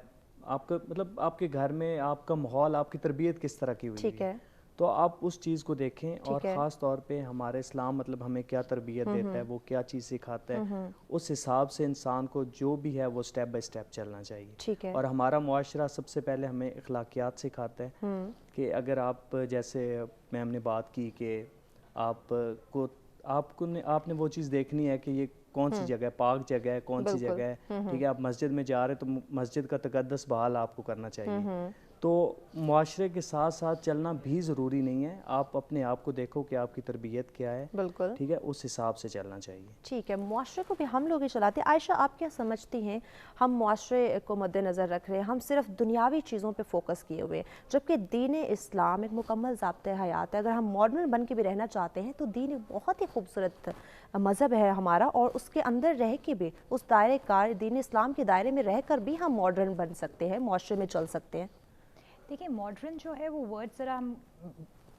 S3: آپ کا مطلب آپ کے گھر میں آپ کا ماحول, آپ کی تربیت کس طرح کی ہوئی ہے, تو آپ اس چیز کو دیکھیں. اور خاص طور پہ ہمارے اسلام مطلب ہمیں کیا تربیت دیتا ہے, وہ کیا چیز سکھاتا ہے, اس حساب سے انسان کو جو بھی ہے وہ اسٹیپ بائی اسٹیپ چلنا چاہیے. اور ہمارا معاشرہ سب سے پہلے ہمیں اخلاقیات سکھاتا ہے کہ اگر آپ جیسے میم نے بات کی کہ آپ نے وہ چیز دیکھنی ہے کہ یہ کون سی جگہ ہے, پاک جگہ ہے, کون سی جگہ ہے, ٹھیک ہے, آپ مسجد میں جا رہے تو مسجد کا تقدس بحال آپ کو کرنا چاہیے. تو معاشرے کے ساتھ ساتھ چلنا بھی ضروری نہیں ہے. آپ اپنے آپ کو دیکھو کہ آپ کی تربیت کیا ہے,
S1: بالکل
S3: ٹھیک ہے, اس حساب سے چلنا چاہیے.
S1: ٹھیک ہے, معاشرے کو بھی ہم لوگ ہی چلاتے ہیں. عائشہ آپ کیا سمجھتی ہیں, ہم معاشرے کو مد نظر رکھ رہے ہیں, ہم صرف دنیاوی چیزوں پہ فوکس کیے ہوئے ہیں, جبکہ دین اسلام ایک مکمل ضابطۂ حیات ہے. اگر ہم ماڈرن بن کے بھی رہنا چاہتے ہیں تو دین ایک بہت ہی خوبصورت مذہب ہے ہمارا, اور اس کے اندر رہ کے بھی, اس دائرے کار دین اسلام کے دائرے میں رہ کر بھی ہم ماڈرن بن سکتے ہیں, معاشرے میں چل سکتے ہیں.
S4: دیکھیں ماڈرن جو ہے وہ ورڈ ذرا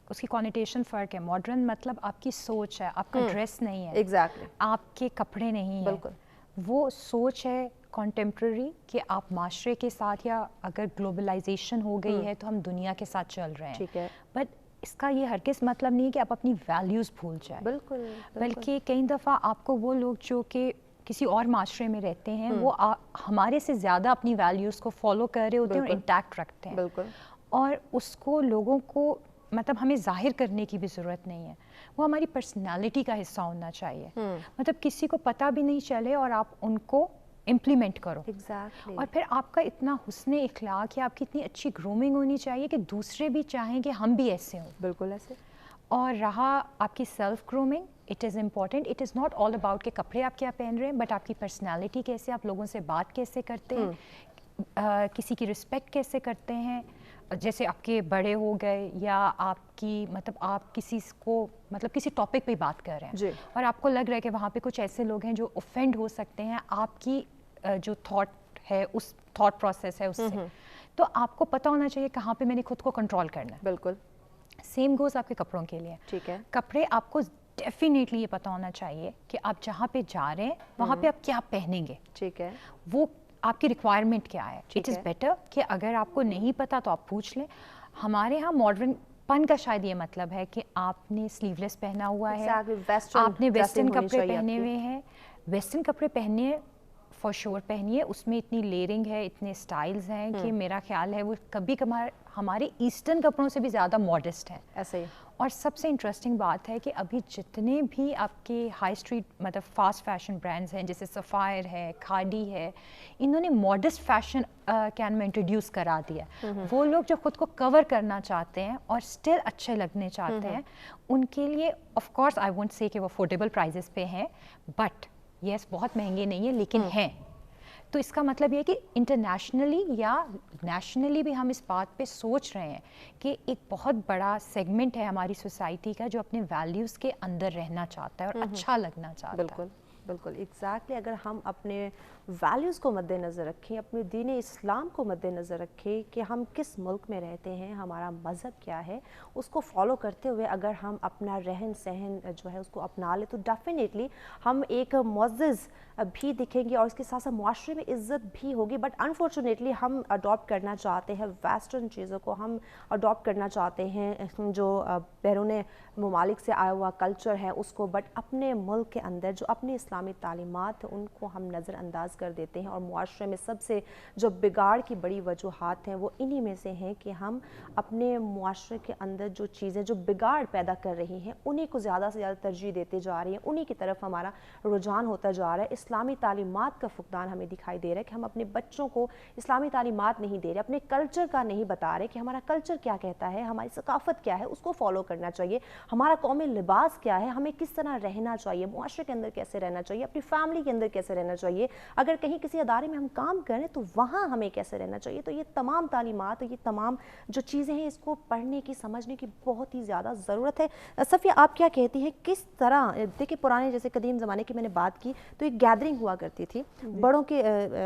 S4: اس کی کانوٹیشن فرق ہے. ماڈرن مطلب آپ کی سوچ ہے, آپ کا ڈریس نہیں ہے,
S1: ایگزیکٹلی
S4: آپ کے کپڑے نہیں ہیں,
S1: بالکل
S4: وہ سوچ ہے کانٹمپرری کہ آپ معاشرے کے ساتھ, یا اگر گلوبلائزیشن ہو گئی ہے تو ہم دنیا کے ساتھ چل رہے ہیں.
S1: ٹھیک ہے,
S4: بٹ اس کا یہ ہرگز مطلب نہیں ہے کہ آپ اپنی ویلیوز بھول جائیں.
S1: بالکل,
S4: بلکہ کئی دفعہ آپ کو وہ لوگ جو کہ کسی اور معاشرے میں رہتے ہیں وہ ہمارے سے زیادہ اپنی ویلیوز کو فالو کر رہے ہوتے ہیں اور انٹیکٹ رکھتے ہیں,
S1: بالکل,
S4: اور اس کو لوگوں کو مطلب ہمیں ظاہر کرنے کی بھی ضرورت نہیں ہے, وہ ہماری پرسنالٹی کا حصہ ہونا چاہیے. مطلب کسی کو پتہ بھی نہیں چلے اور آپ ان کو امپلیمنٹ کرو.
S1: ایگزیکٹلی,
S4: اور پھر آپ کا اتنا حسن اخلاق ہے, آپ کی اتنی اچھی گرومنگ ہونی چاہیے کہ دوسرے بھی چاہیں کہ ہم بھی ایسے ہوں.
S1: بالکل ایسے.
S4: اور رہا آپ کی self grooming, it is important. It is not all about کہ کپڑے آپ کیا پہن رہے ہیں, بٹ آپ کی پرسنالٹی کیسے, آپ لوگوں سے بات کیسے کرتے ہیں, کسی کی رسپیکٹ کیسے کرتے ہیں. جیسے آپ کے بڑے ہو گئے, یا آپ کی مطلب آپ کسی کو مطلب کسی ٹاپک پہ بات کر رہے ہیں اور آپ کو لگ رہا ہے کہ وہاں پہ کچھ ایسے لوگ ہیں جو اوفینڈ ہو سکتے ہیں آپ کی جو تھاٹ ہے, اس تھاٹ پروسیس ہے اس سے, تو آپ کو پتہ ہونا چاہیے کہاں پہ میں نے خود کو کنٹرول کرنا ہے.
S1: بالکل,
S4: سیم گوز آپ کے کپڑوں کے لیے.
S1: ٹھیک ہے,
S4: کپڑے آپ کو ڈیفینیٹلی یہ پتہ ہونا چاہیے کہ آپ جہاں پہ جا رہے ہیں وہاں پہ آپ کیا پہنیں گے.
S1: ٹھیک ہے,
S4: وہ آپ کی ریکوائرمنٹ کیا ہے. اٹ از بیٹر کہ اگر آپ کو نہیں پتہ تو آپ پوچھ لیں. ہمارے ہاں ماڈرن پن کا شاید یہ مطلب ہے کہ آپ نے سلیو لیس پہنا ہوا ہے, آپ نے ویسٹرن کپڑے پہنے ہوئے ہیں. ویسٹرن کپڑے پہنے فار شور پہنیے, اس میں اتنی لیئرنگ ہے, اتنے سٹائلز ہیں کہ میرا خیال ہے وہ کبھی کبھار ہمارے ایسٹرن کپڑوں سے بھی زیادہ ماڈسٹ ہیں.
S1: ایسے ہی.
S4: اور سب سے انٹرسٹنگ بات ہے کہ ابھی جتنے بھی آپ کے ہائی اسٹریٹ مطلب فاسٹ فیشن برانڈز ہیں, جیسے سفائر ہے, کھاڈی ہے, انہوں نے ماڈسٹ فیشن کین میں انٹروڈیوس کرا دیا. وہ لوگ جو خود کو کور کرنا چاہتے ہیں اور اسٹل اچھے لگنے چاہتے ہیں, ان کے لیے آف کورس آئی وونٹ سے کہ وہ افورڈیبل پرائزز پہ ہیں, بٹ یس بہت مہنگے نہیں ہیں لیکن ہیں. تو اس کا مطلب یہ ہے کہ انٹرنیشنلی یا نیشنلی بھی ہم اس بات پہ سوچ رہے ہیں کہ ایک بہت بڑا سیگمنٹ ہے ہماری سوسائٹی کا جو اپنے ویلیوز کے اندر رہنا چاہتا ہے اور اچھا لگنا چاہتا ہے.
S1: بالکل, بالکل ایگزیکٹلی. اگر ہم اپنے ویلیوز کو مد نظر رکھیں, اپنے دین اسلام کو مد نظر رکھیں کہ ہم کس ملک میں رہتے ہیں, ہمارا مذہب کیا ہے, اس کو فالو کرتے ہوئے اگر ہم اپنا رہن سہن جو ہے اس کو اپنا لیں, تو ڈیفینیٹلی ہم ایک معزز بھی دکھیں گے اور اس کے ساتھ ساتھ معاشرے میں عزت بھی ہوگی. بٹ انفارچونیٹلی ہم اڈاپٹ کرنا چاہتے ہیں ویسٹرن چیزوں کو, ہم اڈاپٹ کرنا چاہتے ہیں جو بیرون ممالک سے آیا ہوا کلچر ہے اس کو, بٹ اپنے ملک کے اندر جو اپنی اسلامی تعلیمات ہیں ان کو ہم نظر انداز کر دیتے ہیں. اور معاشرے میں سب سے جو بگاڑ کی بڑی وجوہات ہیں وہ انہی میں سے ہیں کہ ہم اپنے معاشرے کے اندر جو چیزیں جو بگاڑ پیدا کر رہی ہیں انہی کو زیادہ سے زیادہ ترجیح دیتے جا رہی ہیں, انہی کی طرف ہمارا رجحان ہوتا جا رہا ہے. اسلامی تعلیمات کا فقدان ہمیں دکھائی دے رہا ہے کہ ہم اپنے بچوں کو اسلامی تعلیمات نہیں دے رہے, اپنے کلچر کا نہیں بتا رہے کہ ہمارا کلچر کیا کہتا ہے, ہماری ثقافت کیا ہے, اس کو فالو کرنا چاہیے. ہمارا قومی لباس کیا ہے, ہمیں کس طرح رہنا چاہیے, معاشرے کے اندر کیسے رہنا چاہیے, اپنی فیملی کے اندر کیسے رہنا چاہیے, اگر کہیں کسی ادارے میں ہم کام کریں تو وہاں ہمیں کیسے رہنا چاہیے. تو یہ تمام تعلیمات, یہ تمام جو چیزیں ہیں اس کو پڑھنے کی, سمجھنے کی بہت ہی زیادہ ضرورت ہے. صفیہ آپ کیا کہتی ہیں, کس طرح دیکھیں پرانے جیسے قدیم زمانے کی میں نے بات کی تو ایک گیدرنگ ہوا کرتی تھی, بڑوں کے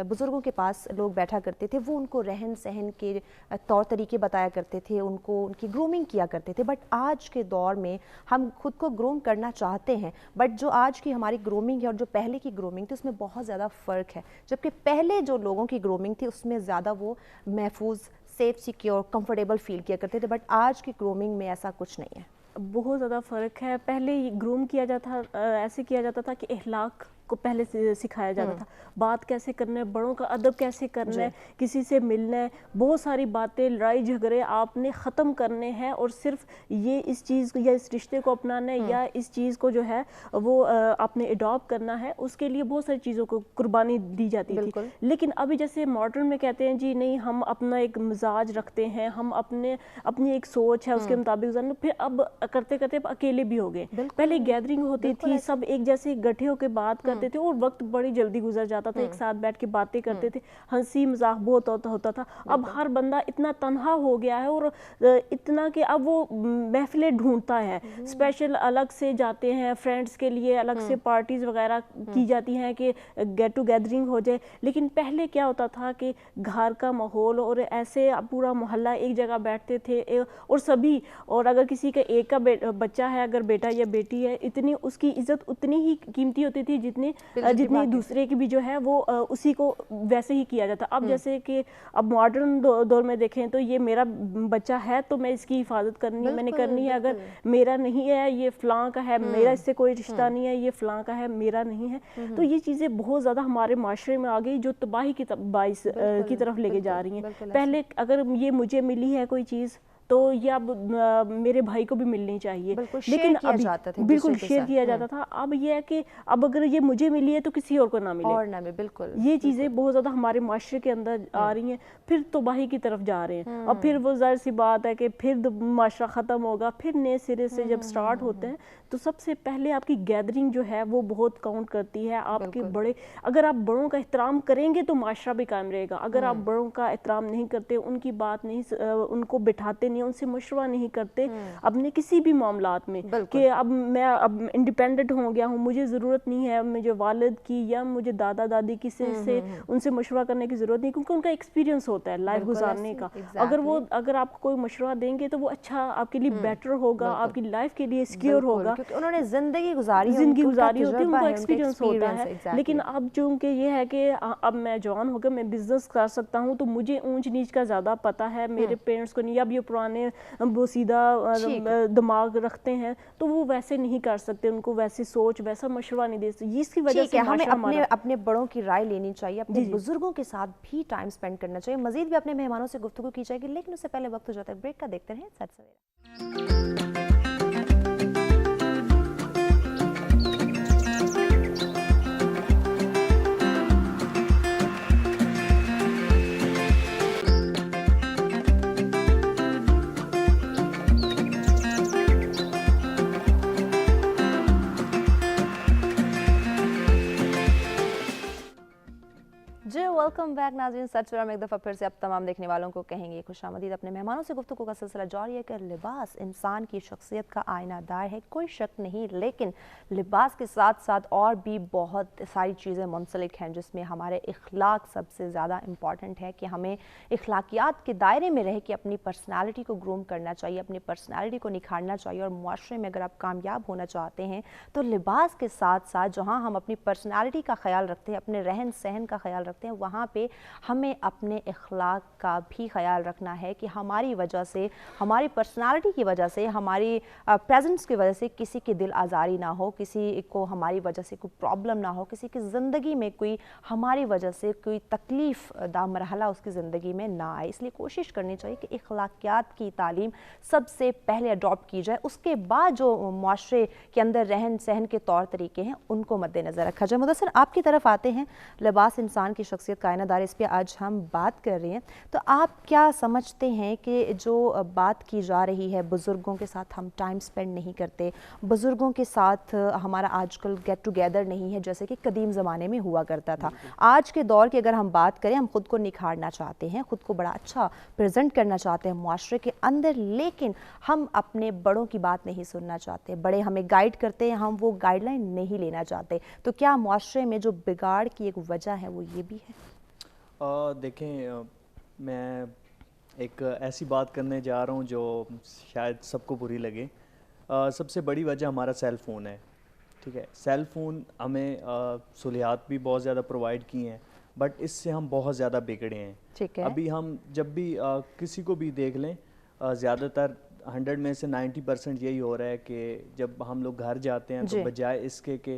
S1: بزرگوں کے پاس لوگ بیٹھا کرتے تھے, وہ ان کو رہن سہن کے طور طریقے بتایا کرتے تھے, ان کو ان کی گرومنگ کیا کرتے تھے. بٹ آج کے دور میں ہم خود کو گروم کرنا چاہتے ہیں, بٹ جو آج کی ہماری گرومنگ ہے اور جو پہلے کی گرومنگ تھی اس میں بہت زیادہ فرق ہے. جبکہ پہلے جو لوگوں کی گرومنگ تھی اس میں زیادہ وہ محفوظ, سیف, سیکیور, کمفرٹیبل فیل کیا کرتے تھے, بٹ آج کی گرومنگ میں ایسا کچھ نہیں ہے.
S2: بہت زیادہ فرق ہے. پہلے گروم کیا جاتا ایسے کیا جاتا تھا کہ اخلاق کو پہلے سے سکھایا جاتا تھا, بات کیسے کرنا ہے, بڑوں کا ادب کیسے کرنا ہے, کسی سے ملنا ہے, بہت ساری باتیں, لڑائی جھگڑے آپ نے ختم کرنے ہیں اور صرف یہ اس چیز یا اس رشتے کو اپنانا ہے یا اس چیز کو جو ہے وہ آپ نے اڈاپٹ کرنا ہے, اس کے لیے بہت ساری چیزوں کو قربانی دی جاتی تھی. لیکن ابھی جیسے ماڈرن میں کہتے ہیں جی نہیں, ہم اپنا ایک مزاج رکھتے ہیں, ہم اپنی ایک سوچ ہے اس کے مطابق گزارنا, پھر اب کرتے کرتے اب اکیلے بھی ہو گئے. پہلے گیدرنگ ہوتی تھی, سب ایک جیسے گٹھے ہو کے بات کرتے تھے اور وقت بڑی جلدی گزر جاتا تھا, ایک ساتھ بیٹھ کے باتیں کرتے تھے, ہنسی مذاق بہت ہوتا تھا. اب ہر بندہ اتنا تنہا ہو گیا ہے اور اتنا کہ اب وہ محفلیں ڈھونڈتا ہے, اسپیشل الگ سے جاتے ہیں فرینڈس کے لیے, الگ سے پارٹیز وغیرہ کی جاتی ہیں کہ گیٹ ٹو گیدرنگ ہو جائے. لیکن پہلے کیا ہوتا تھا کہ گھر کا ماحول اور ایسے پورا محلہ ایک جگہ بیٹھتے تھے اور سبھی, اور اگر کسی کا ایک کا بچہ ہے, اگر بیٹا یا بیٹی ہے, اتنی اس کی عزت اتنی ہی قیمتی ہوتی تھی جتنی دوسرے کی بھی جو ہے وہ اسی کو ویسے ہی کیا جاتا. اب جیسے کہ اب ماڈرن دور میں دیکھیں تو یہ میرا بچہ ہے تو میں اس کی حفاظت کرنی میں نے کرنی ہے, اگر میرا نہیں ہے یہ فلاں کا ہے, میرا اس سے کوئی رشتہ نہیں ہے, یہ فلاں کا ہے, میرا نہیں ہے. تو یہ چیزیں بہت زیادہ ہمارے معاشرے میں آ گئی جو تباہی کی طرف لے کے جا رہی ہیں. پہلے اگر یہ مجھے ملی ہے کوئی چیز تو یہ اب میرے بھائی کو بھی ملنی چاہیے, لیکن بالکل شیئر کیا جاتا تھا. اب یہ ہے کہ اب اگر یہ مجھے ملی ہے تو کسی اور کو نہ ملے. بالکل یہ چیزیں بہت زیادہ ہمارے معاشرے کے اندر آ رہی ہیں, پھر تباہی کی طرف جا رہے ہیں. اور پھر وہ ظاہر سی بات ہے کہ پھر معاشرہ ختم ہوگا, پھر نئے سرے سے جب سٹارٹ ہوتے ہیں تو سب سے پہلے آپ کی گیدرنگ جو ہے وہ بہت کاؤنٹ کرتی ہے. آپ کے بڑے, اگر آپ بڑوں کا احترام کریں گے تو معاشرہ بھی قائم رہے گا. اگر آپ بڑوں کا احترام نہیں کرتے, ان کی بات نہیں, ان کو بٹھاتے نہیں, ان سے مشورہ نہیں کرتے اپنے کسی بھی معاملات میں کہ اب میں انڈیپینڈنٹ ہو گیا ہوں, مجھے ضرورت نہیں ہے مجھے والد کی یا مجھے دادا دادی کی سے ان سے مشورہ کرنے کی ضرورت نہیں, کیونکہ ان کا ایکسپیرینس ہوتا ہے لائف گزارنے کا. اگر آپ کوئی مشورہ دیں گے تو وہ اچھا آپ کے لیے بیٹر ہوگا, آپ کی لائف کے لیے سیکیور ہوگا,
S1: کیونکہ انہوں نے زندگی گزاری
S2: ہوتی ہے, ان کو ایکسپیرینس ہوتا ہے. لیکن اب چونکہ یہ ہے کہ اب میں جوان ہو گیا, میں بزنس کر سکتا ہوں تو مجھے اونچ نیچ کا زیادہ پتہ ہے, میرے پیرنٹس کو نہیں. اب یہ پرانے وہ سیدھا دماغ رکھتے ہیں تو وہ ویسے نہیں کر سکتے, ان کو ویسی سوچ ویسا مشورہ نہیں دے سکتے. اس کی وجہ سے
S1: ہمیں اپنے بڑوں کی رائے لینی چاہیے, اپنے بزرگوں کے ساتھ بھی ٹائم سپینڈ کرنا چاہیے. مزید بھی اپنے مہمانوں سے گفتگو کی جائے گی, لیکن اس سے پہلے وقت ہو جاتا ہے بریک کا. دیکھتے رہیں سچ سویرا. ویلکم بیک ناظرین. سچ سویرا میں ایک دفعہ پھر سے اب تمام دیکھنے والوں کو کہیں گے خوش آمدید. اپنے مہمانوں سے گفتگو کا سلسلہ جاری ہے کہ لباس انسان کی شخصیت کا آئینہ دار ہے, کوئی شک نہیں. لیکن لباس کے ساتھ ساتھ اور بھی بہت ساری چیزیں منسلک ہیں جس میں ہمارے اخلاق سب سے زیادہ امپورٹنٹ ہے کہ ہمیں اخلاقیات کے دائرے میں رہ کے اپنی پرسنالٹی کو گروم کرنا چاہیے, اپنی پرسنالٹی کو نکھارنا چاہیے. اور معاشرے میں اگر آپ کامیاب ہونا چاہتے ہیں تو لباس کے ساتھ ساتھ جہاں ہم اپنی پرسنالٹی کا خیال رکھتے ہیں, اپنے رہن سہن کا خیال رکھتے ہیں, وہاں پہ ہمیں اپنے اخلاق کا بھی خیال رکھنا ہے کہ ہماری وجہ سے, ہماری پرسنالٹی کی وجہ سے, ہماری پریزنس کی وجہ سے کسی کی دل آزاری نہ ہو, کسی کو ہماری وجہ سے کوئی پرابلم نہ ہو, کسی کی زندگی میں کوئی ہماری وجہ سے کوئی تکلیف دہ مرحلہ اس کی زندگی میں نہ آئے. اس لیے کوشش کرنی چاہیے کہ اخلاقیات کی تعلیم سب سے پہلے اڈاپٹ کی جائے, اس کے بعد جو معاشرے کے اندر رہن سہن کے طور طریقے ہیں ان کو مد نظر رکھا جائے. مدثر, آپ کی طرف آتے ہیں. لباس انسان کی شخصیت کا آئینہ دار, اس پہ آج ہم بات کر رہے ہیں, تو آپ کیا سمجھتے ہیں کہ جو بات کی جا رہی ہے بزرگوں کے ساتھ ہم ٹائم سپینڈ نہیں کرتے, بزرگوں کے ساتھ ہمارا آج کل گیٹ ٹوگیدر نہیں ہے جیسے کہ قدیم زمانے میں ہوا کرتا تھا. آج کے دور کی اگر ہم بات کریں, ہم خود کو نکھارنا چاہتے ہیں, خود کو بڑا اچھا پریزنٹ کرنا چاہتے ہیں معاشرے کے اندر, لیکن ہم اپنے بڑوں کی بات نہیں سننا چاہتے, بڑے ہمیں گائیڈ کرتے ہیں, ہم وہ گائیڈ لائن نہیں لینا چاہتے, تو کیا معاشرے میں جو بگاڑ کی ایک وجہ ہے وہ یہ بھی ہے؟
S3: دیکھیں, میں ایک ایسی بات کرنے جا رہا ہوں جو شاید سب کو بری لگے. سب سے بڑی وجہ ہمارا سیل فون ہے. ٹھیک ہے, سیل فون ہمیں سہولیات بھی بہت زیادہ پرووائڈ کی ہیں, بٹ اس سے ہم بہت زیادہ بگڑے ہیں.
S1: ٹھیک ہے,
S3: ابھی ہم جب بھی کسی کو بھی دیکھ لیں, زیادہ تر 100 میں سے 90% یہی ہو رہا ہے کہ جب ہم لوگ گھر جاتے ہیں تو بجائے اس کے کہ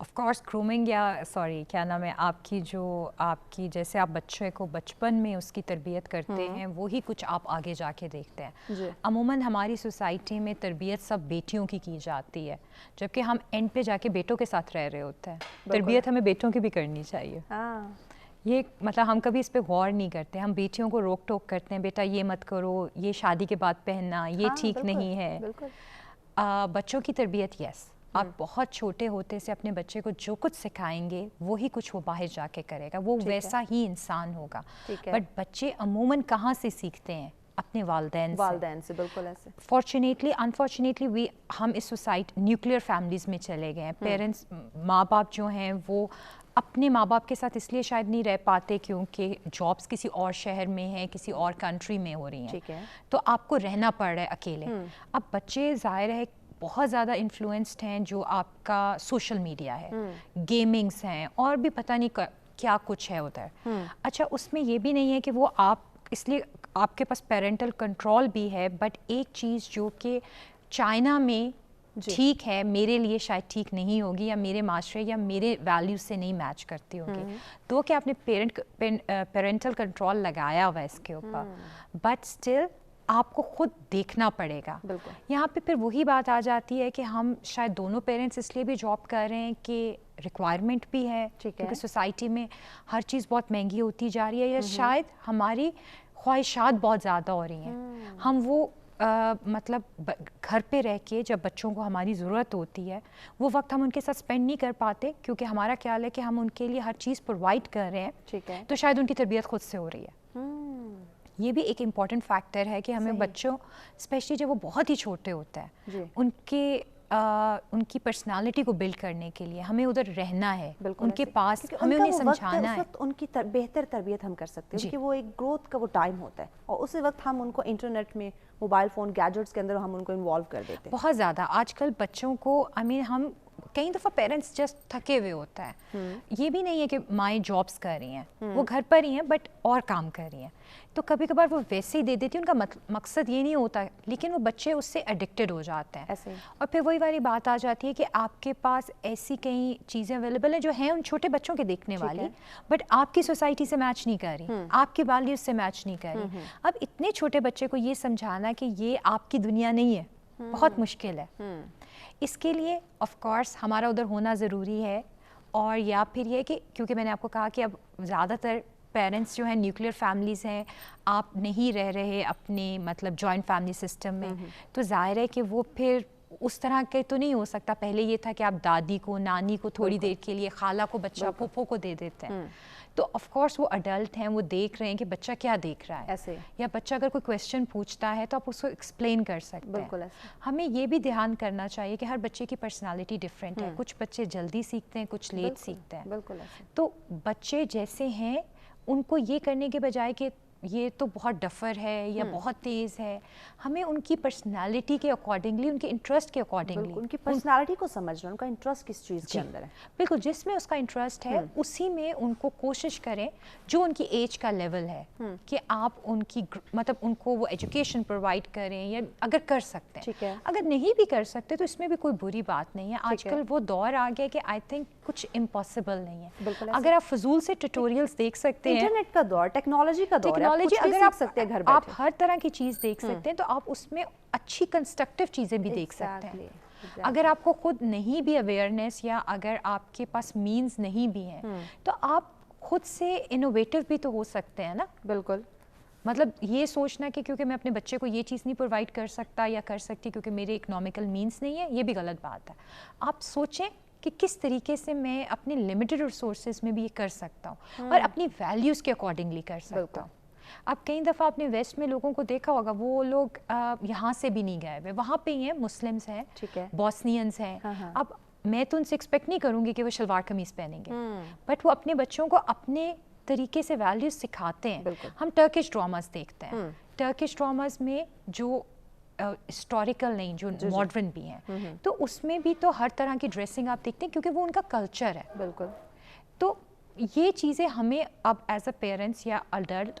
S4: آف کورس گرومنگ یا سوری کیا نام ہے آپ کی جیسے آپ بچے کو بچپن میں اس کی تربیت کرتے ہیں وہی کچھ آپ آگے جا کے دیکھتے ہیں. عموماً ہماری سوسائٹی میں تربیت سب بیٹیوں کی جاتی ہے جبکہ ہم اینڈ پہ جا کے بیٹوں کے ساتھ رہ رہے ہوتے ہیں. تربیت ہمیں بیٹوں کی بھی کرنی چاہیے. یہ مطلب ہم کبھی اس پہ غور نہیں کرتے. ہم بیٹیوں کو روک ٹوک کرتے ہیں, بیٹا یہ مت کرو, یہ شادی کے بعد پہننا یہ ٹھیک نہیں ہے. بچوں کی تربیت یس آپ بہت چھوٹے ہوتے سے اپنے بچے کو جو کچھ سکھائیں گے وہی کچھ وہ باہر جا کے کرے گا, وہ ویسا ہی انسان ہوگا. بٹ بچے عموماً کہاں سے سیکھتے ہیں؟ اپنے والدین
S1: سے. بالکل ایسے.
S4: فارچونیٹلی انفارچونیٹلی ہم اس سوسائٹی نیوکلیئر فیملیز میں چلے گئے ہیں. پیرنٹس ماں باپ جو ہیں وہ اپنے ماں باپ کے ساتھ اس لیے شاید نہیں رہ پاتے کیونکہ جابس کسی اور شہر میں ہیں, کسی اور کنٹری میں ہو رہی ہیں, تو آپ کو رہنا پڑ رہا ہے اکیلے. اب بچے ظاہر ہے بہت زیادہ انفلوئنسڈ ہیں, جو آپ کا سوشل میڈیا ہے, گیمنگس ہیں, اور بھی پتہ نہیں کیا کچھ ہے ادھر. اچھا اس میں یہ بھی نہیں ہے کہ وہ آپ اس لیے آپ کے پاس پیرنٹل کنٹرول بھی ہے, بٹ ایک چیز جو کہ چائنا میں ٹھیک ہے میرے لیے شاید ٹھیک نہیں ہوگی, یا میرے معاشرے یا میرے ویلیوز سے نہیں میچ کرتی ہوگی. تو کہ آپ نے پیرنٹل کنٹرول لگایا ہوا ہے اس کے اوپر, بٹ اسٹل آپ کو خود دیکھنا پڑے گا. یہاں پہ پھر وہی بات آ جاتی ہے کہ ہم شاید دونوں پیرنٹس اس لیے بھی جاب کر رہے ہیں کہ ریکوائرمنٹ بھی ہے, کیونکہ سوسائٹی میں ہر چیز بہت مہنگی ہوتی جا رہی ہے, یا شاید ہماری خواہشات بہت زیادہ ہو رہی ہیں. ہم وہ مطلب گھر پہ رہ کے جب بچوں کو ہماری ضرورت ہوتی ہے وہ وقت ہم ان کے ساتھ اسپینڈ نہیں کر پاتے, کیونکہ ہمارا خیال ہے کہ ہم ان کے لیے ہر چیز پرووائڈ کر رہے ہیں, تو شاید ان کی تربیت خود سے ہو رہی ہے. یہ بھی ایک امپورٹنٹ فیکٹر ہے کہ ہمیں بچوں اسپیشلی جب وہ بہت ہی چھوٹے ہوتے ہیں ان کی پرسنالٹی کو بلڈ کرنے کے لیے ہمیں ادھر رہنا ہے, ان کے پاس ہمیں انہیں سمجھانا ہے.
S1: ان کی بہتر تربیت ہم کر سکتے ہیں کہ وہ ایک گروتھ کا وہ ٹائم ہوتا ہے, اور اسی وقت ہم ان کو انٹرنیٹ میں موبائل فون گیجٹس کے اندر ہم ان کو انوالو کر دیتے ہیں
S4: بہت زیادہ. آج کل بچوں کو ہم کئی دفعہ پیرنٹس جسٹ تھکے ہوئے ہوتا ہے, یہ بھی نہیں ہے کہ مائیں جابس کر رہی ہیں, وہ گھر پر ہی ہیں بٹ اور کام کر رہی ہیں, تو کبھی کبھار وہ ویسے ہی دے دیتی ہیں. ان کا مقصد یہ نہیں ہوتا, لیکن وہ بچے اس سے ایڈکٹیڈ ہو جاتے ہیں. اور پھر وہی والی بات آ جاتی ہے کہ آپ کے پاس ایسی کئی چیزیں اویلیبل ہیں جو ہیں ان چھوٹے بچوں کے دیکھنے والی, بٹ آپ کی سوسائٹی سے میچ نہیں کر رہی, آپ کی ویلیوز سے میچ نہیں کر رہی. اب اتنے چھوٹے بچے کو یہ سمجھانا کہ یہ آپ کی دنیا نہیں ہے بہت مشکل ہے. اس کے لیے آف کورس ہمارا ادھر ہونا ضروری ہے, اور یا پھر یہ کہ کیونکہ میں نے آپ کو کہا کہ اب زیادہ تر پیرنٹس جو ہیں نیوکلیئر فیملیز ہیں, آپ نہیں رہ رہے اپنے مطلب جوائنٹ فیملی سسٹم میں, تو ظاہر ہے کہ وہ پھر اس طرح کے تو نہیں ہو سکتا. پہلے یہ تھا کہ آپ دادی کو نانی کو تھوڑی دیر کے لیے, خالہ کو بچہ پھوپھو کو دے دیتے ہیں, تو آف کورس وہ اڈلٹ ہیں, وہ دیکھ رہے ہیں کہ بچہ کیا دیکھ رہا ہے ایسے, یا بچہ اگر کوئی کویسچن پوچھتا ہے تو آپ اس کو ایکسپلین کر سکتے ہیں. ہمیں یہ بھی دھیان کرنا چاہیے کہ ہر بچے کی پرسنالٹی ڈفرینٹ ہے, کچھ بچے جلدی سیکھتے ہیں, کچھ لیٹ سیکھتے ہیں. تو بچے جیسے ہیں ان کو یہ کرنے کے بجائے کہ یہ تو بہت ڈفر ہے یا بہت تیز ہے, ہمیں ان کی پرسنالٹی کے اکارڈنگلی, ان کے انٹرسٹ کے اکارڈنگلی,
S1: ان کی پرسنالٹی کو سمجھنا, ان کا انٹرسٹ کس چیز کے اندر ہے.
S4: بالکل, جس میں اس کا انٹرسٹ ہے اسی میں ان کو کوشش کریں, جو ان کی ایج کا لیول ہے, کہ آپ ان کی مطلب ان کو وہ ایجوکیشن پرووائڈ کریں, یا اگر کر سکتے ہیں. اگر نہیں بھی کر سکتے تو اس میں بھی کوئی بری بات نہیں ہے. آج کل وہ دور آ گیا کہ آئی تھنک کچھ امپاسبل نہیں ہے. اگر آپ فضول سے ٹیوٹوریلز دیکھ سکتے ہیں,
S1: انٹرنیٹ کا دور, ٹیکنالوجی کا دور ہے,
S4: اگر آپ ہر طرح کی چیز دیکھ سکتے ہیں, تو آپ اس میں اچھی کنسٹرکٹیو چیزیں بھی دیکھ سکتے ہیں. اگر آپ کو خود نہیں بھی اویئرنیس, یا اگر آپ کے پاس مینز نہیں بھی ہیں, تو آپ خود سے انوویٹو بھی تو ہو سکتے ہیں نا.
S1: بالکل,
S4: مطلب یہ سوچنا کہ کیونکہ میں اپنے بچے کو یہ چیز نہیں پرووائڈ کر سکتا یا کر سکتی کیونکہ میرے اکنامیکل مینز نہیں ہے, یہ بھی غلط بات ہے. آپ سوچیں کہ کس طریقے سے میں اپنے لمیٹڈ ریسورسز میں بھی یہ کر سکتا ہوں, اور اپنی ویلیوز کے اکارڈنگلی کر سکتا ہوں. اب کئی دفعہ آپ نے ویسٹ میں لوگوں کو دیکھا ہوگا, وہ لوگ یہاں سے بھی نہیں گئے ہوئے, وہاں پہ ہی ہیں, مسلمس ہیں, بوسنینس ہیں. اب میں تو ان سے ایکسپیکٹ نہیں کروں گی کہ وہ شلوار قمیص پہنیں گے, بٹ وہ اپنے بچوں کو اپنے طریقے سے ویلیوز سکھاتے ہیں. ہم ٹرکش ڈراماز دیکھتے ہیں, ٹرکش ڈراماز میں جو ہسٹوریکل نہیں, جو ماڈرن بھی ہیں, تو اس میں بھی تو ہر طرح کی ڈریسنگ آپ دیکھتے ہیں کیونکہ وہ ان کا کلچر ہے.
S1: بالکل.
S4: تو یہ چیزیں ہمیں اب ایز اے پیرنٹس یا اڈلٹ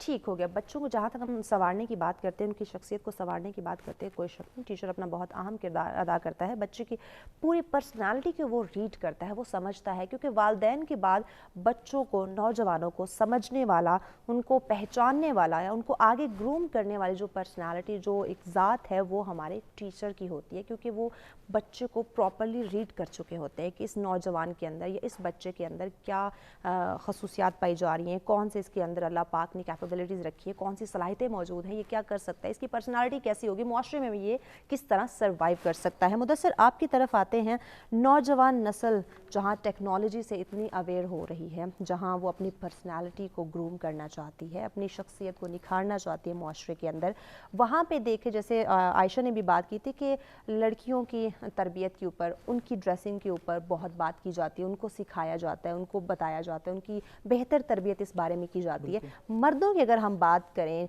S1: ٹھیک ہو گیا. بچوں کو جہاں تک ہم سنوارنے کی بات کرتے ہیں, ان کی شخصیت کو سنوارنے کی بات کرتے ہیں, کوئی شک نہیں ٹیچر اپنا بہت اہم کردار ادا کرتا ہے. بچے کی پوری پرسنالٹی کو وہ ریڈ کرتا ہے, وہ سمجھتا ہے, کیونکہ والدین کے بعد بچوں کو, نوجوانوں کو سمجھنے والا, ان کو پہچاننے والا یا ان کو آگے گروم کرنے والی جو پرسنالٹی, جو ایک ذات ہے, وہ ہمارے ٹیچر کی ہوتی ہے, کیونکہ وہ بچے کو پراپرلی ریڈ کر چکے ہوتے ہیں کہ اس نوجوان کے اندر یا اس بچے کے اندر کیا خصوصیات پائی جا رہی ہیں, کون سے اس کے اندر اللہ پاک نے کیپیبلٹیز رکھی ہے, کون سی صلاحیتیں موجود ہیں, یہ کیا کر سکتا ہے, اس کی پرسنالٹی کیسی ہوگی, معاشرے میں یہ کس طرح سروائیو کر سکتا ہے. مدثر آپ کی طرف آتے ہیں. نوجوان نسل جہاں ٹیکنالوجی سے اتنی اویئر ہو رہی ہے, جہاں وہ اپنی پرسنالٹی کو گروم کرنا چاہتی ہے, اپنی شخصیت کو نکھارنا چاہتی ہے معاشرے کے اندر, وہاں پہ دیکھے جیسے عائشہ نے بھی بات کی تھی کہ لڑکیوں کی تربیت کے اوپر, ان کی ڈریسنگ کے اوپر بہت بات کی جاتی ہے, ان کو سکھایا جاتا ہے, ان کو بتایا جاتا ہے, ان کی بہتر تربیت اس بارے میں کی جاتی ہے. مردوں کی اگر ہم بات کریں,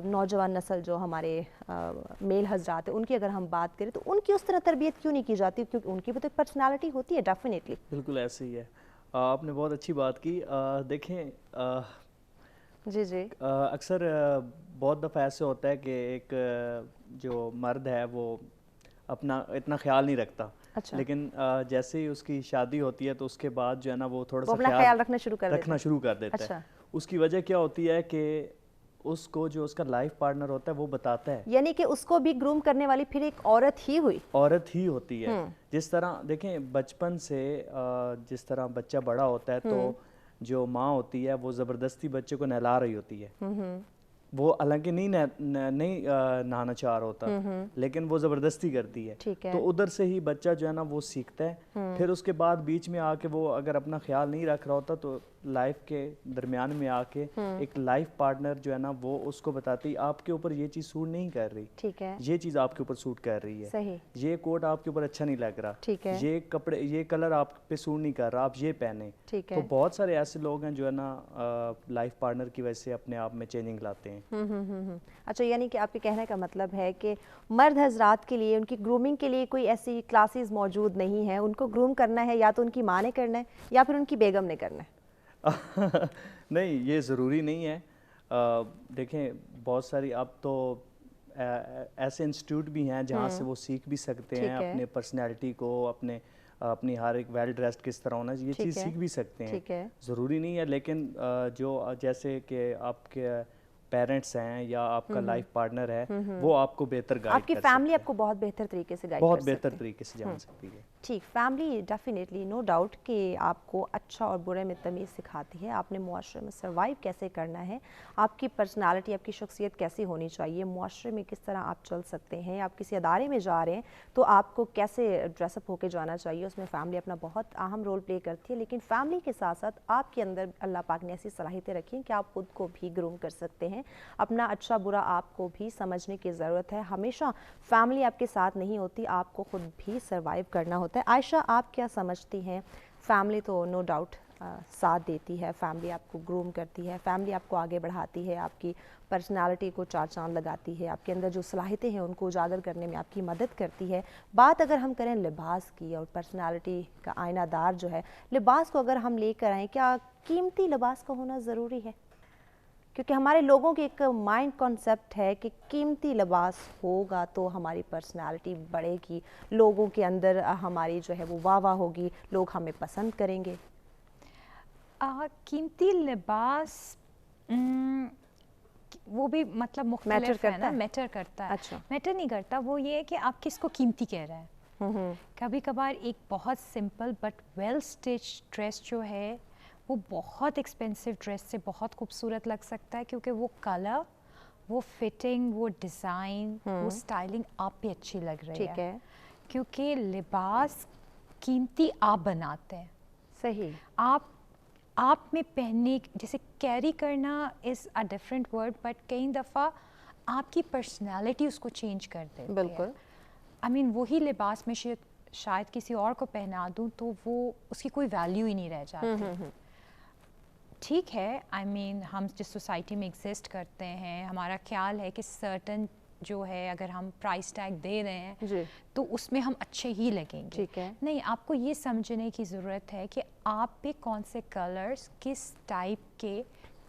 S1: نوجوان نسل جو ہمارے میل حضرات ہیں, ان کی اگر ہم بات کریں تو ان کی اس طرح تربیت کیوں نہیں کی جاتی, کیونکہ ان کی بھی تو ایک پرسنالٹی ہوتی ہے. ڈیفینیٹلی
S3: بالکل ایسے ہی ہے. آپ نے بہت اچھی بات کی. دیکھیں
S1: جی جی
S3: اکثر بہت دفعہ ایسے ہوتا ہے کہ ایک جو مرد ہے وہ اپنا اتنا خیال نہیں رکھتا, لیکن جیسے ہی اس کی شادی ہوتی ہے تو اس کے بعد جو ہے نا وہ تھوڑا سا خیال رکھنا شروع کر دیتا ہے. اس کی وجہ کیا ہوتی ہے کہ اس کو جو اس کا لائف پارٹنر ہوتا ہے وہ بتاتا ہے,
S1: یعنی کہ اس کو بھی گروم کرنے والی پھر ایک عورت ہی ہوتی
S3: ہے. جس طرح دیکھیں بچپن سے جس طرح بچہ بڑا ہوتا ہے تو جو ماں ہوتی ہے وہ زبردستی بچے کو نہلا رہی ہوتی ہے, وہ حالانکہ نہیں نہانا چاہ رہا ہوتا, لیکن وہ زبردستی کرتی ہے. تو ادھر سے ہی بچہ جو ہے نا وہ سیکھتا ہے. پھر اس کے بعد بیچ میں آ کے وہ اگر اپنا خیال نہیں رکھ رہا ہوتا تو لائف کے درمیان میں آ کے ایک لائف پارٹنر جو ہے نا وہ اس کو بتاتی آپ کے اوپر یہ چیز سوٹ نہیں کر رہی, یہ چیز آپ کے اوپر سوٹ کر رہی ہے, یہ کوٹ آپ کے اوپر اچھا نہیں لگ رہا, یہ کپڑے یہ کلر آپ پہ سوٹ نہیں کر رہا, آپ یہ پہنے. تو بہت سارے ایسے لوگ ہیں جو ہے نا لائف پارٹنر کی وجہ سے اپنے آپ میں چینجنگ لاتے ہیں.
S1: اچھا, یعنی کہ آپ کے کہنے کا مطلب ہے کہ مرد حضرات کے لیے ان کی گرومنگ کے لیے کوئی ایسی کلاسز موجود نہیں ہیں, ان کو گروم کرنا ہے یا تو ان کی ماں نے کرنا ہے یا پھر ان کی بیگم نے کرنا ہے.
S3: نہیں, یہ ضروری نہیں ہے. دیکھیں بہت ساری اب تو ایسے انسٹیٹیوٹ بھی ہیں جہاں سے وہ سیکھ بھی سکتے ہیں اپنے پرسنالٹی کو, اپنی ہر ایک ویل ڈریسڈ کس طرح ہونا, یہ چیز سیکھ بھی سکتے ہیں, ضروری نہیں ہے. لیکن جو جیسے کہ آپ کے پیرنٹس ہیں یا آپ کا لائف پارٹنر ہے وہ آپ کو بہتر گائیڈ
S1: آپ کی فیملی آپ کو بہت بہتر طریقے سے گائیڈ
S3: بہت بہتر طریقے سے جان سکتی ہے.
S1: ٹھیک, فیملی ڈیفینیٹلی نو ڈاؤٹ کہ آپ کو اچھا اور برے میں تمیز سکھاتی ہے, آپ نے معاشرے میں سروائیو کیسے کرنا ہے, آپ کی پرسنالٹی, آپ کی شخصیت کیسی ہونی چاہیے, معاشرے میں کس طرح آپ چل سکتے ہیں, آپ کسی ادارے میں جا رہے ہیں تو آپ کو کیسے ڈریس اپ ہو کے جانا چاہیے, اس میں فیملی اپنا بہت اہم رول پلے کرتی ہے. لیکن فیملی کے ساتھ ساتھ آپ کے اندر اللہ پاک نے ایسی صلاحیتیں رکھی ہیں کہ آپ خود کو بھی گروم کر سکتے ہیں, اپنا اچھا برا آپ کو بھی سمجھنے کی ضرورت ہے. ہمیشہ فیملی آپ کے ساتھ نہیں ہوتی, آپ کو خود بھی سروائیو کرنا ہوتا ہے. عائشہ, آپ کیا سمجھتی ہیں؟ فیملی تو نو ڈاؤٹ ساتھ دیتی ہے, فیملی آپ کو گروم کرتی ہے, فیملی آپ کو آگے بڑھاتی ہے, آپ کی پرسنالٹی کو چار چاند لگاتی ہے, آپ کے اندر جو صلاحیتیں ہیں ان کو اجاگر کرنے میں آپ کی مدد کرتی ہے. بات اگر ہم کریں لباس کی اور پرسنالٹی کا آئینہ دار جو ہے, لباس کو اگر ہم لے کر آئیں, کیا قیمتی لباس کا ہونا ضروری ہے؟ کیونکہ ہمارے لوگوں کی ایک مائنڈ کانسیپٹ ہے کہ قیمتی لباس ہوگا تو ہماری پرسنالٹی بڑھے گی, لوگوں کے اندر ہماری جو ہے وہ واہ واہ ہوگی, لوگ ہمیں پسند کریں گے.
S4: قیمتی لباس وہ بھی مطلب مختلف ہے نا, میٹر کرتا ہے. میٹر نہیں کرتا, وہ یہ ہے کہ آپ کس کو قیمتی کہہ رہے ہیں. کبھی کبھار ایک بہت simple but well stitch dress جو ہے وہ بہت ایکسپینسو ڈریس سے بہت خوبصورت لگ سکتا ہے, کیونکہ وہ کلر, وہ فٹنگ, وہ ڈیزائن, وہ اسٹائلنگ آپ پہ اچھی لگ رہی ہے. کیونکہ لباس قیمتی آپ بناتے ہیں.
S1: صحیح.
S4: آپ میں پہننے, جیسے کیری کرنا از اے ڈفرینٹ ورڈ, بٹ کئی دفعہ آپ کی پرسنالٹی اس کو چینج کر دیتی ہے.
S1: بالکل.
S4: آئی مین وہی لباس میں شاید کسی اور کو پہنا دوں تو وہ اس کی کوئی ویلیو ہی نہیں رہ جاتی. ٹھیک ہے, آئی مین ہم جس سوسائٹی میں ایگزسٹ کرتے ہیں, ہمارا خیال ہے کہ سرٹن جو ہے اگر ہم پرائس ٹیگ دے رہے ہیں تو اس میں ہم اچھے ہی لگیں گے.
S1: ٹھیک ہے.
S4: نہیں, آپ کو یہ سمجھنے کی ضرورت ہے کہ آپ پہ کون سے کلرز, کس ٹائپ کے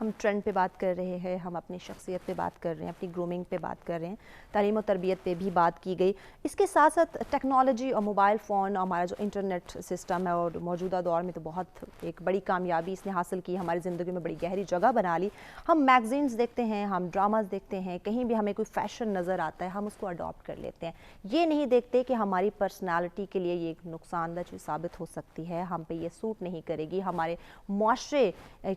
S1: ہم ٹرینڈ پہ بات کر رہے ہیں, ہم اپنی شخصیت پہ بات کر رہے ہیں, اپنی گرومنگ پہ بات کر رہے ہیں, تعلیم و تربیت پہ بھی بات کی گئی. اس کے ساتھ ساتھ ٹیکنالوجی اور موبائل فون اور ہمارا جو انٹرنیٹ سسٹم ہے اور موجودہ دور میں تو بہت ایک بڑی کامیابی اس نے حاصل کی, ہماری زندگی میں بڑی گہری جگہ بنا لی. ہم میگزینز دیکھتے ہیں, ہم ڈراماز دیکھتے ہیں, کہیں بھی ہمیں کوئی فیشن نظر آتا ہے ہم اس کو اڈاپٹ کر لیتے ہیں. یہ نہیں دیکھتے کہ ہماری پرسنالٹی کے لیے یہ ایک نقصان دہ چیز ثابت ہو سکتی ہے, ہم پہ یہ سوٹ نہیں کرے گی, ہمارے معاشرے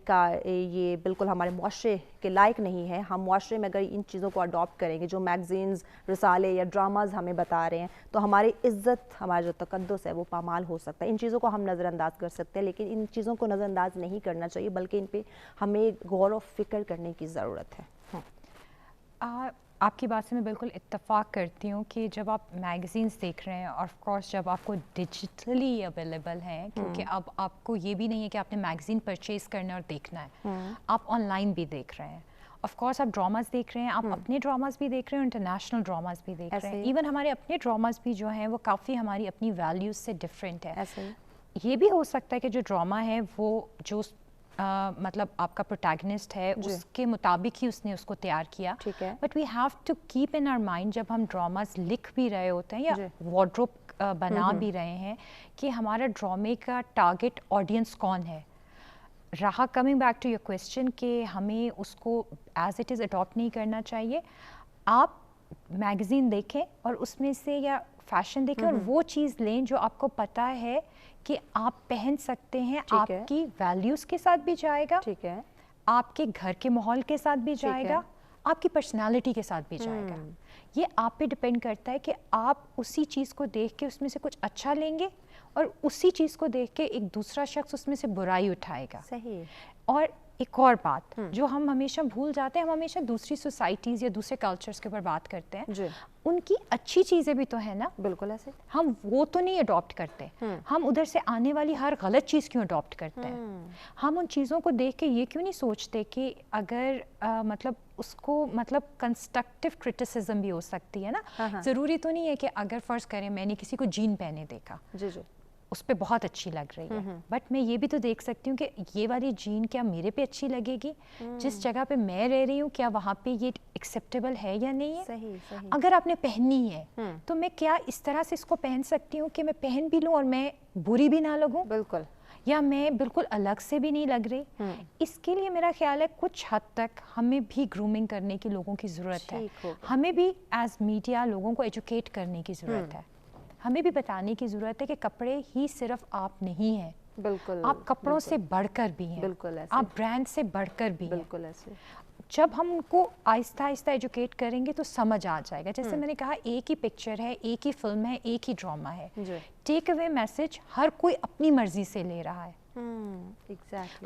S1: کا یہ بالکل ہمارے معاشرے کے لائق نہیں ہے. ہم معاشرے میں اگر ان چیزوں کو اڈاپٹ کریں گے جو میگزینز, رسالے یا ڈراماز ہمیں بتا رہے ہیں, تو ہماری عزت, ہمارا جو تقدس ہے وہ پامال ہو سکتا ہے. ان چیزوں کو ہم نظر انداز کر سکتے ہیں, لیکن ان چیزوں کو نظر انداز نہیں کرنا چاہیے, بلکہ ان پہ ہمیں غور و فکر کرنے کی ضرورت ہے.
S4: آپ کی بات سے میں بالکل اتفاق کرتی ہوں کہ جب آپ میگزینس دیکھ رہے ہیں اور آف کورس جب آپ کو ڈیجیٹلی اویلیبل ہیں, کیونکہ اب آپ کو یہ بھی نہیں ہے کہ آپ نے میگزین پرچیز کرنا اور دیکھنا ہے, آپ آن لائن بھی دیکھ رہے ہیں. آف کورس آپ ڈراماز دیکھ رہے ہیں, آپ اپنے ڈراماز بھی دیکھ رہے ہیں, انٹرنیشنل ڈراماز بھی دیکھ رہے ہیں. ایون ہمارے اپنے ڈراماز بھی جو ہیں وہ کافی ہماری اپنی ویلیوز سے ڈفرینٹ ہے. یہ بھی ہو سکتا ہے کہ جو ڈرامہ ہے وہ جو مطلب آپ کا پروٹیگنسٹ ہے اس کے مطابق ہی اس نے اس کو تیار کیا, but we have to keep in our mind جب ہم ڈراماز لکھ بھی رہے ہوتے ہیں یا وارڈروب بنا بھی رہے ہیں کہ ہمارا ڈرامے کا ٹارگٹ آڈینس کون ہے. رہا coming back to your question کہ ہمیں اس کو ایز اٹ از اڈاپٹ نہیں کرنا چاہیے. آپ میگزین دیکھیں اور اس میں سے یا فیشن دیکھیں اور وہ چیز لیں جو آپ کو پتہ ہے کہ آپ پہن سکتے ہیں, آپ کی ویلیوز کے ساتھ بھی جائے گا, آپ کے گھر کے ماحول کے ساتھ بھی جائے گا, آپ کی پرسنالٹی کے ساتھ بھی جائے گا. یہ آپ پہ ڈپینڈ کرتا ہے کہ آپ اسی چیز کو دیکھ کے اس میں سے کچھ اچھا لیں گے اور اسی چیز کو دیکھ کے ایک دوسرا شخص اس میں سے برائی اٹھائے گا.
S1: صحیح.
S4: اور ایک اور بات جو ہم ہمیشہ بھول جاتے ہیں, ہم ہمیشہ دوسری سوسائٹیز یا دوسرے کلچرز کے اوپر بات کرتے ہیں, ان کی اچھی چیزیں بھی تو ہیں نا.
S1: بالکل ایسے
S4: ہم وہ تو نہیں اڈاپٹ کرتے, ہم ادھر سے آنے والی ہر غلط چیز کیوں اڈاپٹ کرتے ہیں. ہم ان چیزوں کو دیکھ کے یہ کیوں نہیں سوچتے کہ اگر مطلب اس کو مطلب کنسٹرکٹیو کرٹیسزم بھی ہو سکتی ہے نا. ضروری تو نہیں ہے کہ اگر فرض کریں میں نے کسی کو جین پہنے دیکھا, اس پہ بہت اچھی لگ رہی ہے, بٹ میں یہ بھی تو دیکھ سکتی ہوں کہ یہ والی جین کیا میرے پہ اچھی لگے گی, جس جگہ پہ میں رہ رہی ہوں کیا وہاں پہ یہ ایکسیپٹیبل ہے یا نہیں ہے. اگر آپ نے پہنی ہے تو میں کیا اس طرح سے اس کو پہن سکتی ہوں کہ میں پہن بھی لوں اور میں بری بھی نہ لگوں,
S1: بالکل,
S4: یا میں بالکل الگ سے بھی نہیں لگ رہی. اس کے لیے میرا خیال ہے کچھ حد تک ہمیں بھی گرومنگ کرنے کی لوگوں کی ضرورت ہے. ہمیں بھی ایز میڈیا لوگوں کو ایجوکیٹ کرنے کی ضرورت ہے. ہمیں بھی بتانے کی ضرورت ہے کہ کپڑے ہی صرف آپ نہیں ہیں,
S1: بالکل,
S4: آپ کپڑوں سے بڑھ کر بھی ہیں,
S1: بالکل ایسے,
S4: آپ برانڈ سے بڑھ کر بھی ہیں.
S1: بالکل ایسے.
S4: جب ہم ان کو آہستہ آہستہ ایجوکیٹ کریں گے تو سمجھ آ جائے گا. جیسے میں نے کہا ایک ہی پکچر ہے, ایک ہی فلم ہے, ایک ہی ڈرامہ ہے, ٹیک اوے میسج ہر کوئی اپنی مرضی سے لے رہا ہے.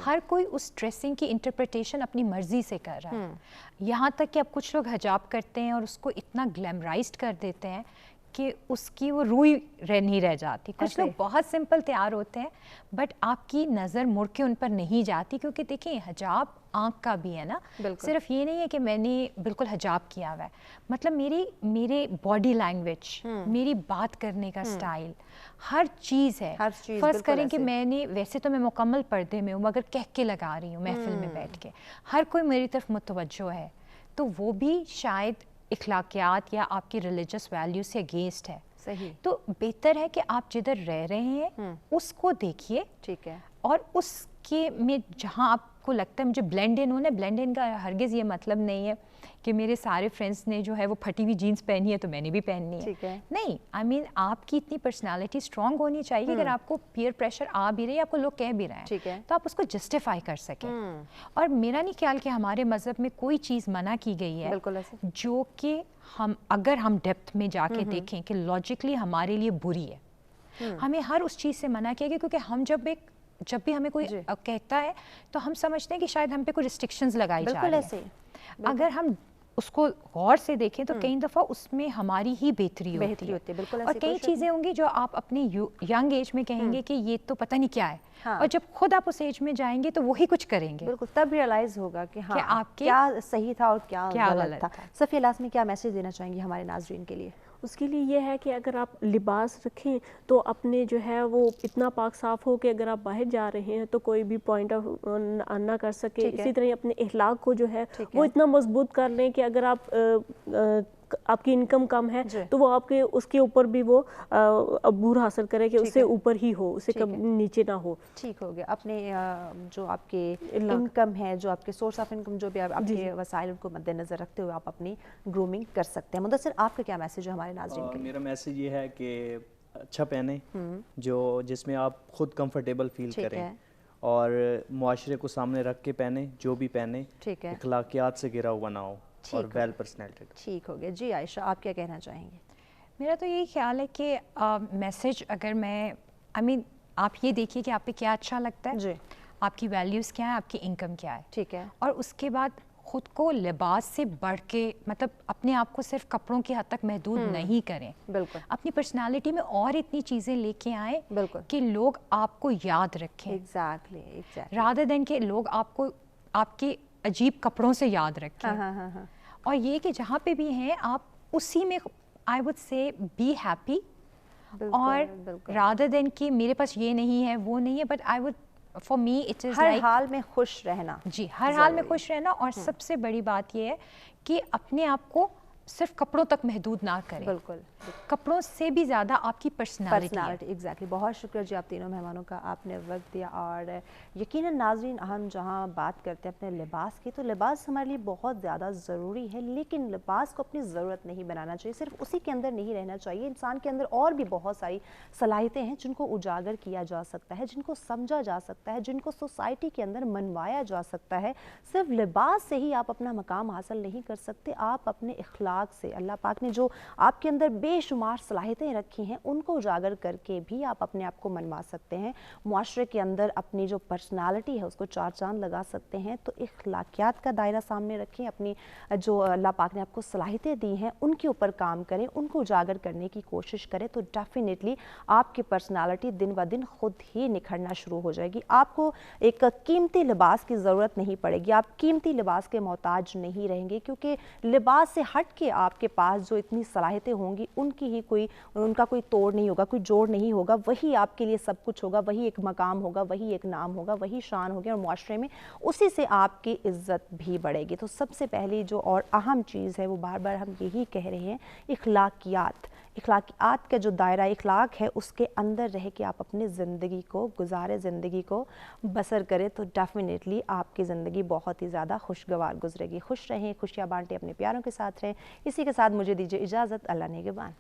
S4: ہر کوئی اس ڈریسنگ کی انٹرپریٹیشن اپنی مرضی سے کر رہا ہے. یہاں تک کہ اب کچھ لوگ حجاب کرتے ہیں اور اس کو اتنا گلیمرائزڈ کر دیتے ہیں کہ اس کی وہ روئی نہیں رہ جاتی. کچھ لوگ بہت سمپل تیار ہوتے ہیں بٹ آپ کی نظر مڑ کے ان پر نہیں جاتی, کیونکہ دیکھیں حجاب آنکھ کا بھی ہے نا, صرف یہ نہیں ہے کہ میں نے بالکل حجاب کیا ہوا ہے, مطلب میرے باڈی لینگویج, میری بات کرنے کا سٹائل, ہر چیز ہے. فرض کریں کہ میں نے ویسے تو میں مکمل پردے میں ہوں مگر کہہ کے لگا رہی ہوں محفل میں بیٹھ کے, ہر کوئی میری طرف متوجہ ہے, تو وہ بھی شاید اخلاقیات یا آپ کی ریلیجس ویلیو سے اگینسٹ ہے.
S1: صحیح.
S4: تو بہتر ہے کہ آپ جدھر رہ رہے ہیں اس کو دیکھیے,
S1: ٹھیک ہے,
S4: اور اس کے میں جہاں آپ کو لگتا ہے مجھے بلینڈ ان ہونا ہے, بلینڈ ان کا ہرگز یہ مطلب نہیں ہے کہ میرے سارے فرینڈس نے جو ہے وہ پھٹی ہوئی جینس پہنی ہے تو میں نے بھی پہننی ہے. نہیں, آئی مین آپ کی اتنی پرسنالٹی اسٹرانگ ہونی چاہیے اگر آپ کو پیئر پریشر آ بھی رہے, آپ کو لوگ کہہ بھی رہے ہیں تو آپ اس کو جسٹیفائی کر سکیں. اور میرا نہیں خیال کہ ہمارے مذہب میں کوئی چیز منع کی گئی ہے جو کہ اگر ہم ڈیپتھ میں جا کے دیکھیں کہ لاجکلی ہمارے لیے بری ہے. ہمیں ہر اس چیز سے منع کیا گیا, کیونکہ ہم جب بھی ہمیں کوئی کہتا ہے تو ہم سمجھتے ہیں کہ شاید ہم پہ کوئی ریسٹرکشنز لگائی جا رہی ہیں. اگر ہم اس کو غور سے دیکھیں تو کئی دفعہ اس میں ہماری ہی بہتری ہوتی ہے, اور کئی چیزیں ہوں گی جو آپ اپنی ینگ ایج میں کہیں گے کہ یہ تو پتہ نہیں کیا ہے, اور جب خود آپ اس ایج میں جائیں گے تو وہی کچھ کریں گے.
S1: بالکل, تب ریئلائز ہوگا کہ ہاں کیا صحیح تھا اور کیا غلط تھا. صفیہ لاسٹ میں کیا میسج دینا چاہیں گی ہمارے ناظرین کے لیے؟
S2: اس کے لیے یہ ہے کہ اگر آپ لباس رکھیں تو اپنے جو ہے وہ اتنا پاک صاف ہو کہ اگر آپ باہر جا رہے ہیں تو کوئی بھی پوائنٹ آف نہ کر سکے. اسی طرح اپنے اخلاق کو جو ہے وہ اتنا مضبوط کر لیں کہ اگر آپ کی انکم کم ہے تو وہ آپ کے اس کے اوپر بھی وہ عبور حاصل کرے کہ اس سے اوپر ہی ہو, اس سے کم نیچے نہ ہو.
S1: ٹھیک ہو گیا. اپنے جو آپ کے انکم ہے, جو آپ کے سورس آف انکم, جو بھی آپ کے وسائل ان کو مد نظر رکھتے ہوئے آپ اپنی گرومنگ کر سکتے ہیں. مدثر, آپ کا کیا میسج ہے ہمارے ناظرین کے لیے؟
S3: میرا میسج یہ ہے کہ اچھا پہنیں جس میں آپ خود کمفرٹیبل فیل کریں, اور معاشرے کو سامنے رکھ کے پہنیں, جو بھی پہنیں اخلاقیات سے گرا ہوا نہ ہو, اور ویل پرسنالٹی.
S1: ٹھیک ہو گیا. جی عائشہ, آپ کیا کہنا چاہیں گے؟
S4: میرا تو یہی خیال ہے کہ میسج اگر میں آپ یہ دیکھیے کہ آپ پہ کیا اچھا لگتا ہے,
S1: جی,
S4: آپ کی ویلیوز کیا ہیں, آپ کی انکم کیا ہے,
S1: ٹھیک ہے,
S4: اور اس کے بعد خود کو لباس سے بڑھ کے, مطلب اپنے آپ کو صرف کپڑوں کی حد تک محدود نہیں کریں.
S1: بالکل.
S4: اپنی پرسنالٹی میں اور اتنی چیزیں لے کے آئیں
S1: بالکل,
S4: کہ لوگ آپ کو یاد رکھیں,
S1: ایگزیکٹلی,
S4: رادر دین کہ لوگ آپ کو آپ کے عجیب کپڑوں سے یاد رکھیں. اور یہ کہ جہاں پہ بھی ہیں آپ اسی میں آئی وڈ سے بی ہیپی, اور رادر دین کہ میرے پاس یہ نہیں ہے وہ نہیں ہے, but I would for me it is
S1: ہر حال میں خوش رہنا.
S4: جی, ہر حال میں خوش رہنا. اور سب سے بڑی بات یہ ہے کہ اپنے آپ کو صرف کپڑوں تک محدود نہ کریں.
S1: بالکل,
S4: کپڑوں سے بھی زیادہ آپ کی پرسنالٹی.
S1: ایگزیکٹلی. بہت شکریہ جی آپ تینوں مہمانوں کا, آپ نے وقت دیا. اور یقیناً ناظرین, ہم جہاں بات کرتے ہیں اپنے لباس کی, تو لباس ہمارے لیے بہت زیادہ ضروری ہے, لیکن لباس کو اپنی ضرورت نہیں بنانا چاہیے, صرف اسی کے اندر نہیں رہنا چاہیے. انسان کے اندر اور بھی بہت ساری صلاحیتیں ہیں جن کو اجاگر کیا جا سکتا ہے, جن کو سمجھا جا سکتا ہے, جن کو سوسائٹی کے اندر منوایا جا سکتا ہے. صرف لباس سے ہی آپ اپنا مقام حاصل نہیں کر سکتے, آپ اپنے اخلاق سے, اللہ پاک نے جو آپ کے اندر بے شمار صلاحیتیں رکھی ہیں ان کو اجاگر کر کے بھی آپ اپنے آپ کو منوا سکتے ہیں. معاشرے کے اندر اپنی جو پرسنالٹی ہے اس کو چار چاند لگا سکتے ہیں. تو اخلاقیات کا دائرہ سامنے رکھیں, اپنی جو اللہ پاک نے آپ کو صلاحیتیں دی ہیں ان کے اوپر کام کریں, ان کو اجاگر کرنے کی کوشش کریں, تو ڈیفینیٹلی آپ کی پرسنالٹی دن بہ دن خود ہی نکھرنا شروع ہو جائے گی. آپ کو ایک قیمتی لباس کی ضرورت نہیں پڑے گی, آپ قیمتی لباس کے محتاج نہیں رہیں گے, کیونکہ لباس سے ہٹ کے آپ کے پاس جو اتنی صلاحیتیں ہوں گی ان کا کوئی توڑ نہیں ہوگا, کوئی جوڑ نہیں ہوگا, وہی آپ کے لیے سب کچھ ہوگا, وہی ایک مقام ہوگا, وہی ایک نام ہوگا, وہی شان ہوگی, اور معاشرے میں اسی سے آپ کی عزت بھی بڑھے گی. تو سب سے پہلی جو اور اہم چیز ہے وہ بار بار ہم یہی کہہ رہے ہیں, اخلاقیات کا جو دائرہ اخلاق ہے اس کے اندر رہ کے آپ اپنی زندگی کو گزارے, زندگی کو بسر کریں, تو ڈیفینیٹلی آپ کی زندگی بہت ہی زیادہ خوشگوار گزرے گی. خوش رہیں, خوشیاں بانٹیں, اپنے پیاروں کے ساتھ رہیں. اسی کے ساتھ مجھے دیجیے اجازت. اللہ نگہبان.